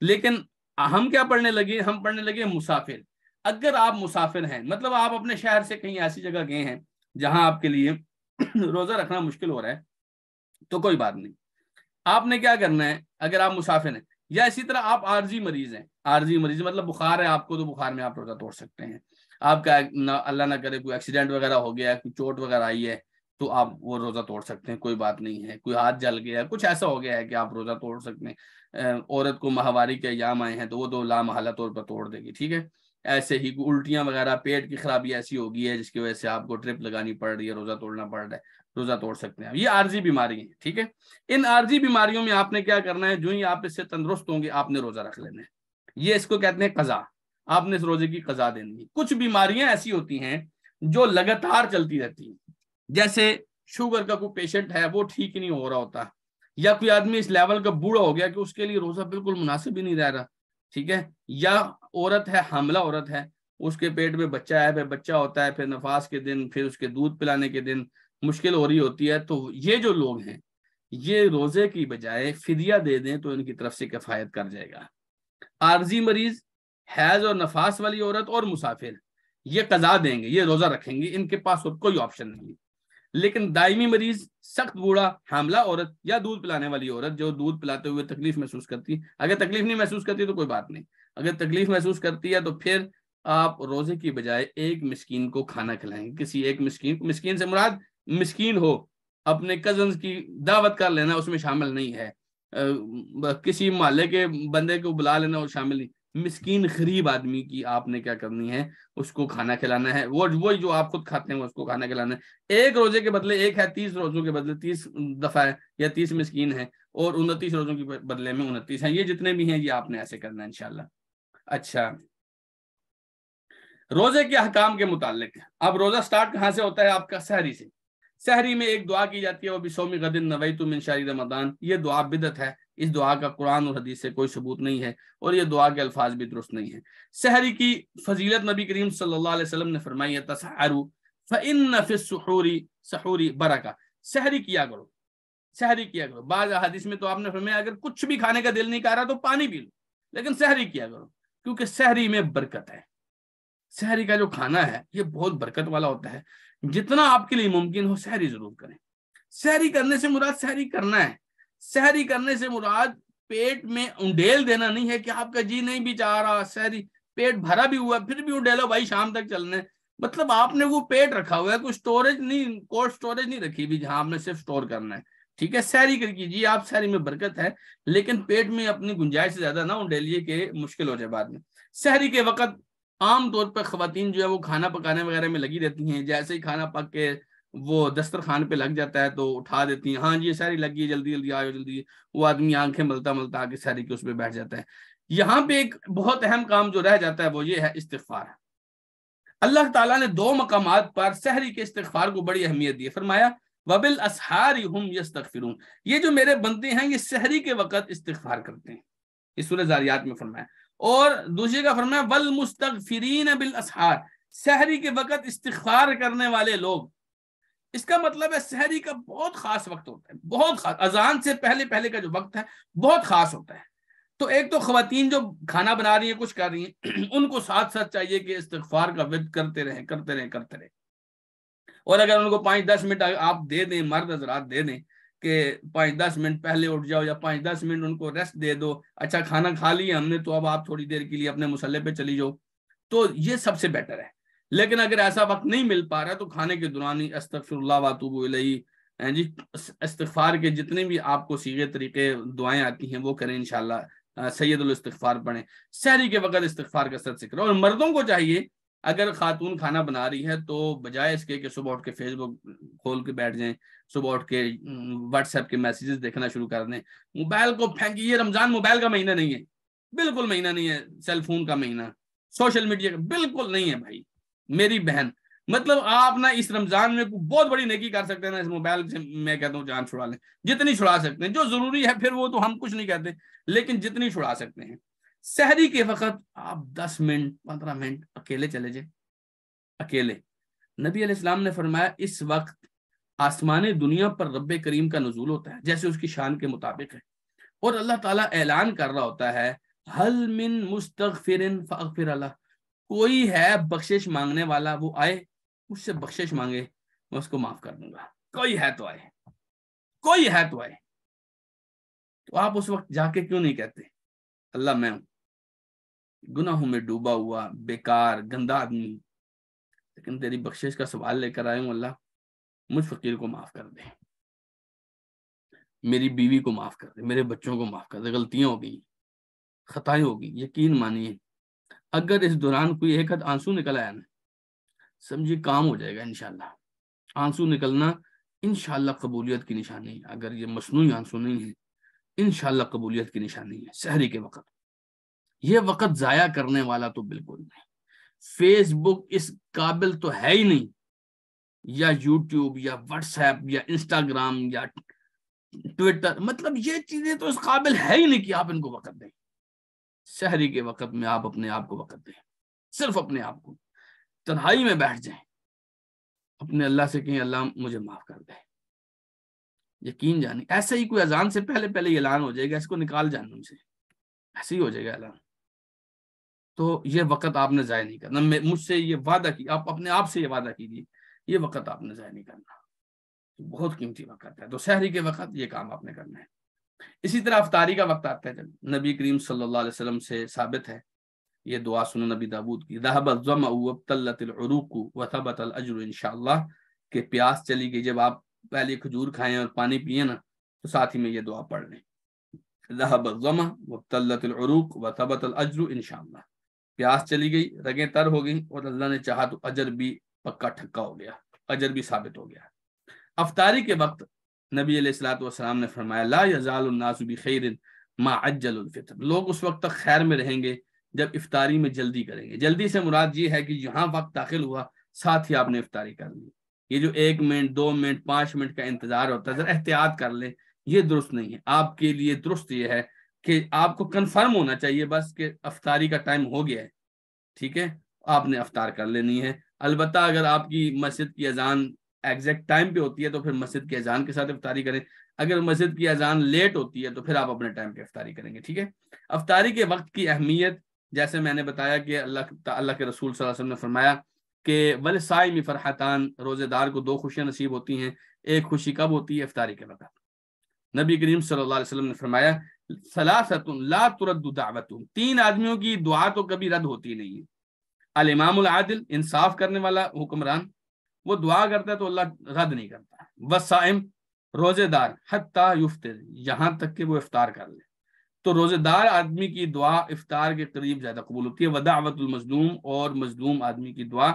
لیکن ہم کیا پڑھنے لگے، ہم پڑھنے لگے مسافر. اگر آپ مسافر ہیں، مطلب آپ اپنے شہر سے کہیں ایسی جگہ گئے ہیں جہاں آپ کے لیے روزہ رکھنا مشکل ہو رہا ہے، تو کوئی بات نہیں. آپ نے کیا کرنا ہے، اگر آپ مسافر ہیں یا اسی طرح آپ عارضی مریض ہیں، عارضی مریض مطلب بخار ہے آپ کو، تو بخار میں آپ روزہ توڑ سکتے ہیں. آپ کا اللہ نہ کرے کوئی ایکسیڈنٹ وغیرہ ہو گیا ہے، کوئی چوٹ وغیرہ آئی ہے، تو آپ وہ روزہ توڑ سکتے ہیں، کوئی بات نہیں ہے. کوئی ہاتھ جل گیا ہے، کچھ ایسا ہو گیا ہے کہ آپ روزہ توڑ سکتے ہیں. عورت کو ماہواری کے ایام آئے ہیں تو وہ تو لامحالہ طور پر توڑ دے گی. ٹھیک ہے، ایسے ہی الٹیاں وغیرہ، پیٹ کی خرابی ایسی ہوگی ہے جس کی وجہ سے آپ کو ٹرپ لگانی پڑ رہی ہے، روزہ توڑنا پڑ رہا ہے، روزہ توڑ سکتے ہیں. یہ عارضی بیماری ہیں. ٹھیک ہے، ان عارضی بیماریوں میں آپ نے کیا کرنا ہے، جو ہی آپ اس سے تندرست ہوں گے آپ نے روزہ رکھ لینا ہے. یہ اس کو کہتے ہیں قضا. آپ نے اس روزے کی قضا دینی ہے. کچھ بیماریاں ایسی ہوتی ہیں جو لگاتار چلتی رہتی ہیں، جیسے شوگر کا کوئی پیشنٹ ہے، وہ ٹھیک نہیں ہو رہا ہوتا، یا کوئی آدمی اس لیول کا بوڑھا ہو گیا کہ اس کے لیے روزہ بالکل مناسب ہی نہیں رہ رہا، ٹھیک ہے، یا عورت ہے، حاملہ عورت ہے، اس کے پیٹ میں بچہ ہے، پھر بچہ ہوتا ہے، پھر نفاس کے دن، پھر اس کے دودھ پلانے کے دن مشکل ہو رہی ہوتی ہے، تو یہ جو لوگ ہیں یہ روزے کی بجائے فدیہ دے دیں تو ان کی طرف سے کفایت کر جائے گا۔ عارضی مریض، حیض اور نفاس والی عورت اور مسافر یہ قضا دیں گے، یہ روزہ رکھیں گے، ان کے پاس اور کوئی آپشن نہیں ہے۔ لیکن دائمی مریض، سخت بوڑھا، حاملہ عورت یا دودھ پلانے والی عورت جو دودھ پلاتے ہوئے تکلیف محسوس کرتی، اگر تکلیف نہیں محسوس کرتی تو کوئی بات نہیں، اگر تکلیف محسوس کرتی ہے تو پھر آپ روزے کی بجائے ایک مسکین کو کھانا کھلائیں گے۔ کسی ایک مسکین سے مراد مسکین ہو، اپنے کزنز کی دعوت کر لینا اس میں شامل نہیں ہے، کسی محلے کے بندے کو بلا لینا وہ شامل نہیں، مسکین غریب آدمی کی آپ نے کیا کرنی ہے، اس کو کھانا کھلانا ہے، وہی جو آپ خود کھاتے ہیں اس کو کھانا کھلانا ہے۔ ایک روزے کے بدلے ایک ہے، 30 روزوں کے بدلے 30 دفعہ ہے، یا 30 مسکین ہے، اور 29 روزوں کے بدلے میں 29 ہیں، یہ جتنے بھی ہیں یہ آپ نے ایسے کرنا ہے انشاءاللہ۔ اچھا، روزے کے احکام کے متعلق، اب روزہ سٹارٹ کہاں سے ہوتا ہے؟ آپ کا سحری سے۔ سحری میں ایک دعا کی جاتی ہے، وہ بصوم غد نویت من شہر رمضان، یہ دعا بدعت ہے، اس دعا کا قرآن اور حدیث سے کوئی ثبوت نہیں ہے، اور یہ دعا کے الفاظ بھی درست نہیں ہیں۔ سحری کی فضیلت نبی کریم صلی اللہ علیہ وسلم نے فرمائی ہے، تسحروا فإن فی السحور سحور برکہ، سحری کیا کرو، سحری کیا کرو۔ بعض حدیث میں تو آپ نے فرمایا اگر کچھ بھی کھانے کا دل نہیں کر رہا تو پانی پی لو، لیکن سحری کیا کرو، کیونکہ سحری میں برکت ہے۔ سحری کا جو کھانا ہے یہ بہت برکت والا ہوتا ہے، جتنا آپ کے لیے ممکن ہو سحری ضرور کریں۔ سحری کرنے سے مراد سحری کرنا ہے، سحری کرنے سے مراد پیٹ میں انڈیل دینا نہیں ہے کہ آپ کا جی نہیں بھی چاہ رہا، سحری پیٹ بھرا بھی ہوا پھر بھی انڈیلو بھائی شام تک چلنا ہے، مطلب آپ نے وہ پیٹ رکھا ہوا ہے، کوئی سٹوریج نہیں، کولڈ سٹوریج نہیں رکھی بھی جہاں آپ نے صرف سٹور کرنا ہے، ٹھیک ہے۔ سحری کر کیجیے آپ، سحری میں برکت ہے، لیکن پیٹ میں اپنی گنجائش سے زیادہ نہ انڈیلیے کہ مشکل ہو جائے بعد میں۔ سحری کے وقت عام طور پر خواتین جو ہے وہ کھانا پکانے وغیرہ میں لگی رہتی ہیں، جیسے ہی کھانا پک کے وہ دسترخوان پہ لگ جاتا ہے تو اٹھا دیتی ہیں، ہاں جی سحری لگ گئی، جلدی جلدی آئے جلدی، وہ آدمی آنکھیں ملتا ملتا آ کے سحری کے اس پہ بیٹھ جاتا ہے۔ یہاں پہ ایک بہت اہم کام جو رہ جاتا ہے وہ یہ ہے استغفار۔ اللہ تعالیٰ نے 2 مقامات پر سحری کے استغفار کو بڑی اہمیت دی ہے، فرمایا وَبِالْأَسْحَارِ هُمْ يَسْتَغْفِرُونَ، یہ جو میرے بندے ہیں یہ سحری کے وقت استغفار کرتے ہیں، اس سورہ زاریات میں فرمایا، اور دوسری کا فرمایا وَالْمُسْتَغْفِرِينَ بِالْأَسْحَارِ، سحری کے وقت استغفار کرنے والے لوگ۔ اس کا مطلب ہے سحری کا بہت خاص وقت ہوتا ہے، بہت خاص، اذان سے پہلے پہلے کا جو وقت ہے بہت خاص ہوتا ہے۔ تو ایک تو خواتین جو کھانا بنا رہی ہیں کچھ کر رہی ہیں ان کو ساتھ ساتھ چاہیے کہ استغفار کا ورد کرتے رہیں کرتے رہیں کرتے رہیں، اور اگر ان کو 5-10 منٹ آپ دے دیں، مرد حضرات دے دیں کہ 5-10 منٹ پہلے اٹھ جاؤ، یا 5-10 منٹ ان کو ریسٹ دے دو، اچھا کھانا کھا لیا ہم نے تو اب آپ تھوڑی دیر کے لیے اپنے مصلے پہ چلی جاؤ، تو یہ سب سے بیٹر ہے۔ لیکن اگر ایسا وقت نہیں مل پا رہا تو کھانے کے دوران ہی استغفر اللہ واتوب الیہ، جی استغفار کے جتنے بھی آپ کو صیغے طریقے دعائیں آتی ہیں وہ کریں انشاءاللہ، سید الاستغفار پڑھیں، سحری کے وقت استغفار کثرت سے کریں۔ اور مردوں کو چاہیے اگر خاتون کھانا بنا رہی ہے تو بجائے اس کے کہ صبح اٹھ کے فیس بک کھول کے بیٹھ جائیں، صبح اٹھ کے واٹس ایپ کے میسیجز دیکھنا شروع کر دیں، موبائل کو پھینکی۔ یہ رمضان موبائل کا مہینہ نہیں ہے، بالکل مہینہ نہیں ہے، سیل فون کا مہینہ، سوشل میڈیا کا بالکل نہیں ہے بھائی میری بہن، مطلب آپ نا اس رمضان میں بہت بڑی نیکی کر سکتے ہیں نا، اس موبائل سے میں کہتا ہوں جان چھڑا لیں، جتنی چھڑا سکتے ہیں، جو ضروری ہے پھر وہ تو ہم کچھ نہیں کہتے، لیکن جتنی چھڑا سکتے ہیں۔ سحری کے وقت آپ 10 منٹ 15 منٹ اکیلے چلے جائیں، اکیلے۔ نبی علیہ السلام نے فرمایا اس وقت آسمان دنیا پر رب کریم کا نزول ہوتا ہے جیسے اس کی شان کے مطابق ہے، اور اللہ تعالیٰ اعلان کر رہا ہوتا ہے حل من مستغفر فاغفر له، کوئی ہے بخشش مانگنے والا وہ آئے مجھ سے بخشش مانگے میں اس کو معاف کر دوں گا، کوئی ہے تو آئے، کوئی ہے تو آئے۔ تو آپ اس وقت جا کے کیوں نہیں کہتے اللہ میں ہوں، گناہوں میں ڈوبا ہوا، بیکار گندا آدمی، لیکن تیری بخشش کا سوال لے کر آئے ہوں، اللہ مجھ فقیر کو معاف کر دے، میری بیوی کو معاف کر دے، میرے بچوں کو معاف کر دے، غلطیاں ہو گئی، خطائیں ہو گئی، یقین مانیے اگر اس دوران کوئی ایک حد آنسو نکل آیا نا سمجھے کام ہو جائے گا انشاءاللہ۔ آنسو نکلنا انشاءاللہ قبولیت کی نشانی ہے، اگر یہ مصنوعی آنسو نہیں ہے انشاءاللہ قبولیت کی نشانی ہے۔ سحری کے وقت یہ وقت ضائع کرنے والا تو بالکل نہیں، فیس بک اس قابل تو ہے ہی نہیں، یا یوٹیوب یا واٹس ایپ یا انسٹاگرام یا ٹویٹر، مطلب یہ چیزیں تو اس قابل ہے ہی نہیں کہ آپ ان کو وقت دیں۔ سحری کے وقت میں آپ اپنے آپ کو وقت دیں، صرف اپنے آپ کو، تنہائی میں بیٹھ جائیں، اپنے اللہ سے کہیں اللہ مجھے معاف کر دے۔ یقین جانے ایسے ہی کوئی اذان سے پہلے پہلے ہی اعلان ہو جائے گا، اس کو نکال جہنم سے، ایسے ہی ہو جائے گا اعلان۔ تو یہ وقت آپ نے ضائع نہیں کرنا، مجھ سے یہ وعدہ کی، آپ اپنے آپ سے یہ وعدہ کیجیے، یہ وقت آپ نے ضائع نہیں کرنا، بہت قیمتی وقت ہے۔ تو سحری کے وقت یہ کام آپ نے کرنا ہے۔ اسی طرح افطاری کا وقت آتا ہے، جب نبی کریم صلی اللہ علیہ وسلم سے ثابت ہے یہ دعا، سنن نبی داود کی، ذهب الظمأ وابتلت العروق وثبت الاجر انشاءاللہ، کہ پیاس چلی گئی، جب آپ پہلے کھجور کھائیں اور پانی پیئیں نا تو ساتھ ہی میں یہ دعا پڑھ لیں، ذهب الظمأ وابتلت العروق وثبت الاجر انشاءاللہ، پیاس چلی گئی، رگیں تر ہو گئیں، اور اللہ نے چاہا تو اجر بھی پکا ٹھکا ہو گیا، اجر بھی ثابت ہو گیا۔ افطاری کے وقت نبی علیہ الصلوۃ والسلام نے فرمایا لا یزال الناس بخیر ما عجل الفطر، لوگ اس وقت تک خیر میں رہیں گے جب افطاری میں جلدی کریں گے۔ جلدی سے مراد یہ ہے کہ جہاں وقت داخل ہوا ساتھ ہی آپ نے افطاری کر لی، یہ جو 1 منٹ 2 منٹ 5 منٹ کا انتظار ہوتا ہے، ذرا احتیاط کر لیں، یہ درست نہیں ہے۔ آپ کے لیے درست یہ ہے کہ آپ کو کنفرم ہونا چاہیے بس کہ افطاری کا ٹائم ہو گیا ہے، ٹھیک ہے، آپ نے افطار کر لینی ہے۔ البتہ اگر آپ کی مسجد کی اذان ایگزیکٹ ٹائم پہ ہوتی ہے تو پھر مسجد کی اذان کے ساتھ افطاری کریں، اگر مسجد کی اذان لیٹ ہوتی ہے تو پھر آپ اپنے ٹائم پہ افطاری کریں گے، ٹھیک ہے۔ افطاری کے وقت کی اہمیت جیسے میں نے بتایا کہ اللہ کے رسول صلی اللہ علیہ وسلم نے فرمایا کہ وللصائم فرحتان، روزے دار کو 2 خوشیاں نصیب ہوتی ہیں، ایک خوشی کب ہوتی ہے؟ افطاری کے وقت۔ نبی کریم صلی اللہ علیہ وسلم نے فرمایا ثلاثۃ لا ترد دعوتهم، 3 آدمیوں کی دعا تو کبھی رد ہوتی نہیں ہے، الامام العادل، انصاف کرنے والا حکمران، وہ دعا کرتا ہے تو اللہ رد نہیں کرتا، والصائم، روزے دار، حتی یفطر، یہاں تک کہ وہ افطار کر لے، تو روزے دار آدمی کی دعا افطار کے قریب زیادہ قبول ہوتی ہے، ودعوت المظلوم، اور مظلوم آدمی کی دعا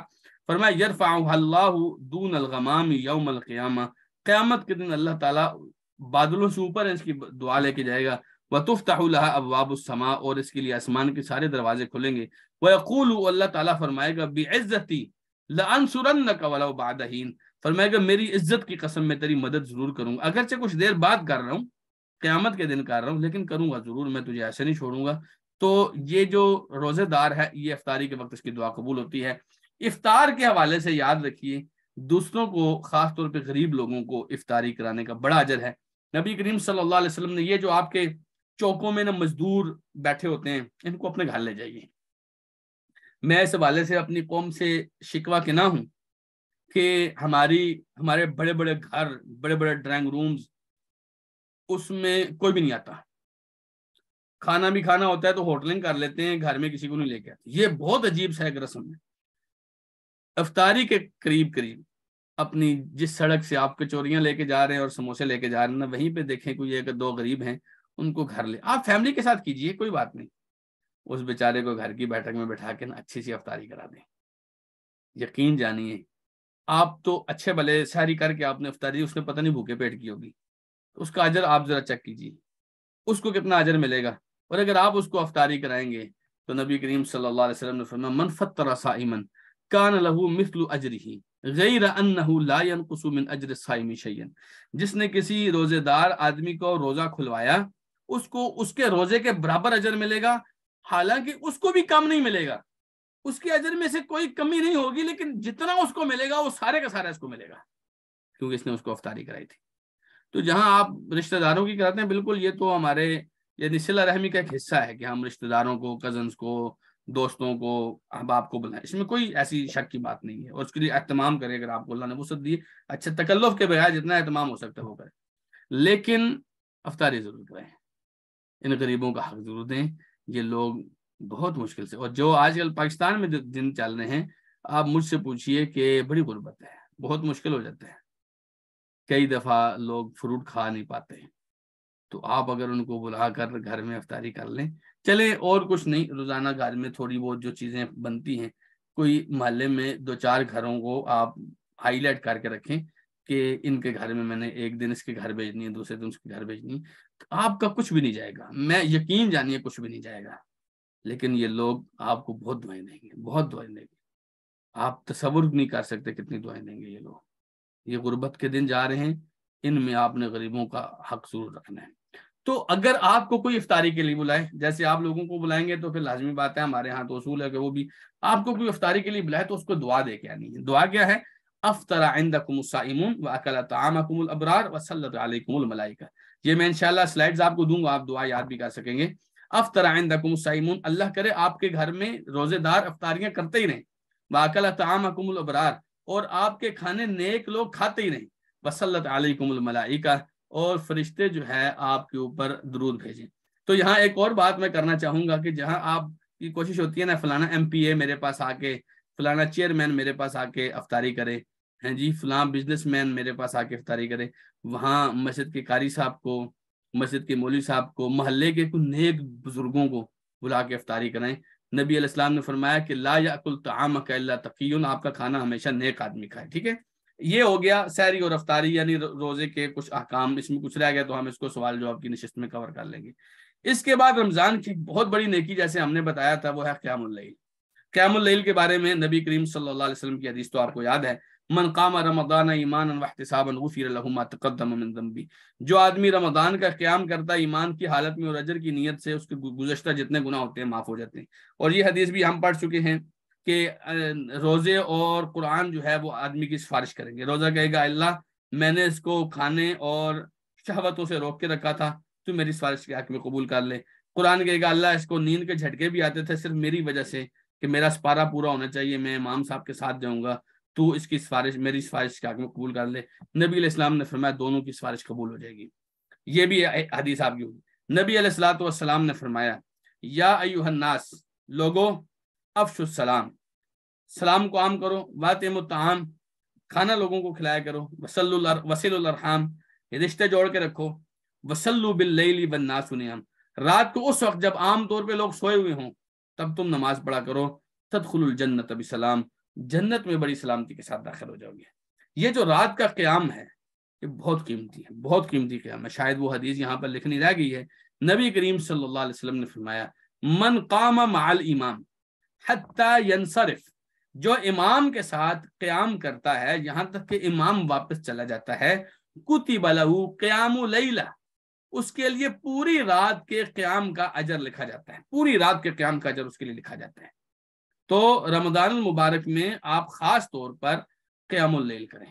فرمایا یرفعها اللہ دون الغمام یوم القیامہ، قیامت کے دن اللہ تعالیٰ بادلوں سے اوپر اس کی دعا لے کے جائے گا، وتفتح لها ابواب السماء، اور اس کے لیے آسمان کے سارے دروازے کھلیں گے، ویقول، اللہ تعالیٰ فرمائے گا بعزتی لانصرنک ولو بعد حین، فرمائے گا میری عزت کی قسم میں تیری مدد ضرور کروں گا، اگرچہ کچھ دیر بعد کر رہا ہوں، قیامت کے دن کر رہا ہوں، لیکن کروں گا ضرور، میں تجھے ایسے نہیں چھوڑوں گا۔ تو یہ جو روزے دار ہے یہ افطاری کے وقت اس کی دعا قبول ہوتی ہے۔ افطار کے حوالے سے یاد رکھیے دوسروں کو، خاص طور پہ غریب لوگوں کو افطاری کرانے کا بڑا اجر ہے۔ نبی کریم صلی اللہ علیہ وسلم نے یہ جو آپ کے چوکوں میں نا مزدور بیٹھے ہوتے ہیں ان کو اپنے گھر لے جائیے۔ میں اس حوالے سے اپنی قوم سے شکوہ کے نہ ہوں کہ ہمارے بڑے بڑے گھر، بڑے بڑے ڈرائنگ رومز، اس میں کوئی بھی نہیں آتا، کھانا بھی کھانا ہوتا ہے تو ہوٹلنگ کر لیتے ہیں، گھر میں کسی کو نہیں لے کے آتے، یہ بہت عجیب سا ایک رسم ہے۔ افطاری کے قریب اپنی جس سڑک سے آپ کچوریاں لے کے جا رہے ہیں اور سموسے لے کے جا رہے ہیں نا، وہیں پہ دیکھیں کوئی 1-2 غریب ہیں، ان کو گھر لے، آپ فیملی کے ساتھ کیجئے، کوئی بات نہیں، اس بیچارے کو گھر کی بیٹھک میں بٹھا کے نا اچھی سی افطاری کرا دیں۔ یقین جانیے آپ تو اچھے بھلے سحری کر کے آپ نے افطاری، اس نے پتہ نہیں بھوکے پیٹ کی ہوگی، اس کا اجر آپ ذرا چیک کیجیے، اس کو کتنا اجر ملے گا، اور اگر آپ اس کو افطاری کرائیں گے تو نبی کریم صلی اللہ علیہ وسلم نے فرمایا من فطر صائما کان له مثل اجرہ غیر انہ لا ينقص من اجر الصائم شیئا، جس نے کسی روزے دار آدمی کو روزہ کھلوایا اس کو اس کے روزے کے برابر اجر ملے گا، حالانکہ اس کو بھی کم نہیں ملے گا، اس کے اجر میں سے کوئی کمی نہیں ہوگی، لیکن جتنا اس کو ملے گا وہ سارے کا سارا اس کو ملے گا، کیونکہ اس نے اس کو افطاری کرائی تھی۔ تو جہاں آپ رشتہ داروں کی کراتے ہیں، بالکل یہ تو ہمارے یعنی صلہ رحمی کا ایک حصہ ہے کہ ہم رشتہ داروں کو، کزنس کو، دوستوں کو، احباب کو بلائیں، اس میں کوئی ایسی شک کی بات نہیں ہے، اور اس کے لیے اہتمام کرے اگر آپ کو اللہ نے وسعت دی، اچھا تکلف کے بغیر جتنا اہتمام ہو سکتا ہے وہ کرے، لیکن افطاری ضرور کریں، ان غریبوں کا حق ضرور دیں۔ یہ لوگ بہت مشکل سے، اور جو آج کل پاکستان میں دن چل رہے ہیں، آپ مجھ سے پوچھئے کہ بڑی غربت ہے، بہت مشکل ہو جاتا ہے، کئی دفعہ لوگ فروٹ کھا نہیں پاتے ہیں، تو آپ اگر ان کو بلا کر گھر میں افطاری کر لیں، چلیں اور کچھ نہیں، روزانہ گھر میں تھوڑی بہت جو چیزیں بنتی ہیں، کوئی محلے میں 2-4 گھروں کو آپ ہائی لائٹ کر کے رکھیں کہ ان کے گھر میں میں نے ایک دن اس کے گھر بھیجنی ہے، دوسرے دن اس کے گھر بھیجنی ہے، تو آپ کا کچھ بھی نہیں جائے گا، میں یقین جانیے کچھ بھی نہیں جائے گا، لیکن یہ لوگ آپ کو بہت دعائیں دیں گے، بہت دعائیں دیں گے، آپ تصور نہیں کر سکتے کتنی دعائیں دیں گے یہ لوگ۔ یہ غربت کے دن جا رہے ہیں، ان میں آپ نے غریبوں کا حق ضرور رکھنا ہے۔ تو اگر آپ کو کوئی افطاری کے لیے بلائے، جیسے آپ لوگوں کو بلائیں گے تو پھر لازمی بات ہے، ہمارے ہاں تو اصول ہے کہ وہ بھی آپ کو کوئی افطاری کے لیے بلائے تو اس کو دعا دے کے آنی ہے۔ دعا کیا ہے؟ افطر عندکم الصائمون واکل طعامکم الابرار وسلط علیکم الملائکہ۔ یہ میں انشاءاللہ سلائڈز آپ کو دوں گا، آپ دعا یاد بھی کر سکیں گے۔ افطر عندکم الصائمون، اللہ کرے آپ کے گھر میں روزے دار افطاریاں کرتے ہی رہیں، واکل طعامکم الابرار، اور آپ کے کھانے نیک لوگ کھاتے ہی رہیں، وسلط علیکم الملائکہ، اور فرشتے جو ہے آپ کے اوپر درود بھیجیں۔ تو یہاں ایک اور بات میں کرنا چاہوں گا کہ جہاں آپ کی کوشش ہوتی ہے نا فلانا ایم پی اے میرے پاس آ کے، فلانا چیئرمین میرے پاس آ کے افطاری کرے، ہیں جی فلاں بزنس مین میرے پاس آ کے افطاری کرے، وہاں مسجد کے قاری صاحب کو، مسجد کے مولوی صاحب کو، محلے کے کچھ نیک بزرگوں کو بلا کے افطاری کریں۔ نبی علیہ السلام نے فرمایا کہ لا یاکل طعامک الا تقی، آپ کا کھانا ہمیشہ نیک آدمی کھائے، ٹھیک ہے۔ یہ ہو گیا سحری اور افطاری یعنی روزے کے کچھ احکام، اس میں کچھ رہ گیا تو ہم اس کو سوال جواب کی نشست میں کور کر لیں گے۔ اس کے بعد رمضان کی بہت بڑی نیکی جیسے ہم نے بتایا تھا وہ ہے قیام اللیل۔ قیام اللیل کے بارے میں نبی کریم صلی اللہ علیہ وسلم کی حدیث تو آپ کو یاد ہے، من قام رمضان ایمانا واحتسابا غفر له ما تقدم من ذنبه، جو آدمی رمضان کا قیام کرتا ہے ایمان کی حالت میں اور اجر کی نیت سے، اس کے گزشتہ جتنے گناہ ہوتے ہیں معاف ہو جاتے ہیں۔ اور یہ حدیث بھی ہم پڑھ چکے ہیں کہ روزے اور قرآن جو ہے وہ آدمی کی سفارش کریں گے۔ روزہ کہے گا اللہ میں نے اس کو کھانے اور شہوتوں سے روک کے رکھا تھا، تو میری سفارش کے حق میں قبول کر لے۔ قرآن کہے گا اللہ اس کو نیند کے جھٹکے بھی آتے تھے صرف میری وجہ سے کہ میرا سپارہ پورا ہونا چاہیے، میں امام صاحب کے ساتھ جاؤں گا، تو اس کی سفارش میری سفارش کے حق میں قبول کر لے۔ نبی علیہ السلام نے فرمایا دونوں کی سفارش قبول ہو جائے گی۔ یہ بھی حدیث آپ کی ہوگی۔ نبی علیہ الصلوۃ والسلام نے فرمایا یا ایھا الناس، لوگو افشوا السلام، سلام کو عام کرو، واطعموا الطعام، کھانا لوگوں کو کھلایا کرو، وصلوا الارحام، رشتے جوڑ کے رکھو، وصلوا باللیل والناس نیام، رات کو اس وقت جب عام طور پہ لوگ سوئے ہوئے ہوں تب تم نماز پڑھا کرو، تدخلوا الجنت بسلام، جنت میں بڑی سلامتی کے ساتھ داخل ہو جاؤ گے۔ یہ جو رات کا قیام ہے یہ بہت قیمتی ہے، بہت قیمتی قیام ہے۔ شاید وہ حدیث یہاں پر لکھنی رہ گئی ہے، نبی کریم صلی اللہ علیہ وسلم نے فرمایا من قام مع الامام حتی ینصرف، جو امام کے ساتھ قیام کرتا ہے یہاں تک کہ امام واپس چلا جاتا ہے، کتب لہ قیام لیلہ، اس کے لیے پوری رات کے قیام کا اجر لکھا جاتا ہے، پوری رات کے قیام کا اجر اس کے لیے لکھا جاتا ہے۔ تو رمضان المبارک میں آپ خاص طور پر قیام اللیل کریں۔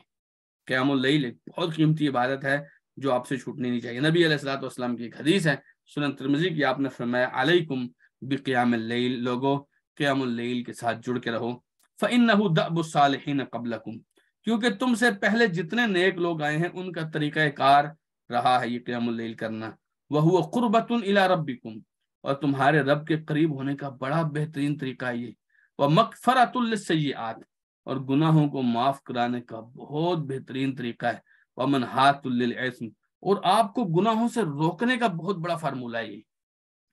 قیام اللیل ایک بہت قیمتی عبادت ہے جو آپ سے چھوٹنی نہیں چاہیے۔ نبی علیہ الصلوۃ والسلام کی ایک حدیث ہے سنن ترمذی کی، آپ نے فرمایا علیکم بقیام اللیل، لوگو قیام اللیل کے ساتھ جڑ کے رہو، فإنہ دأب الصالحین قبلکم، کیونکہ تم سے پہلے جتنے نیک لوگ آئے ہیں ان کا طریقہ کار رہا ہے یہ قیام اللیل کرنا، وہو قربۃ الی ربکم، اور تمہارے رب کے قریب ہونے کا بڑا بہترین طریقہ ہے یہ، ومغفرۃ للسیئات، اور گناہوں کو معاف کرانے کا بہت بہترین طریقہ ہے، ومنہات للإثم، اور آپ کو گناہوں سے روکنے کا بہت بڑا فارمولہ ہے یہ۔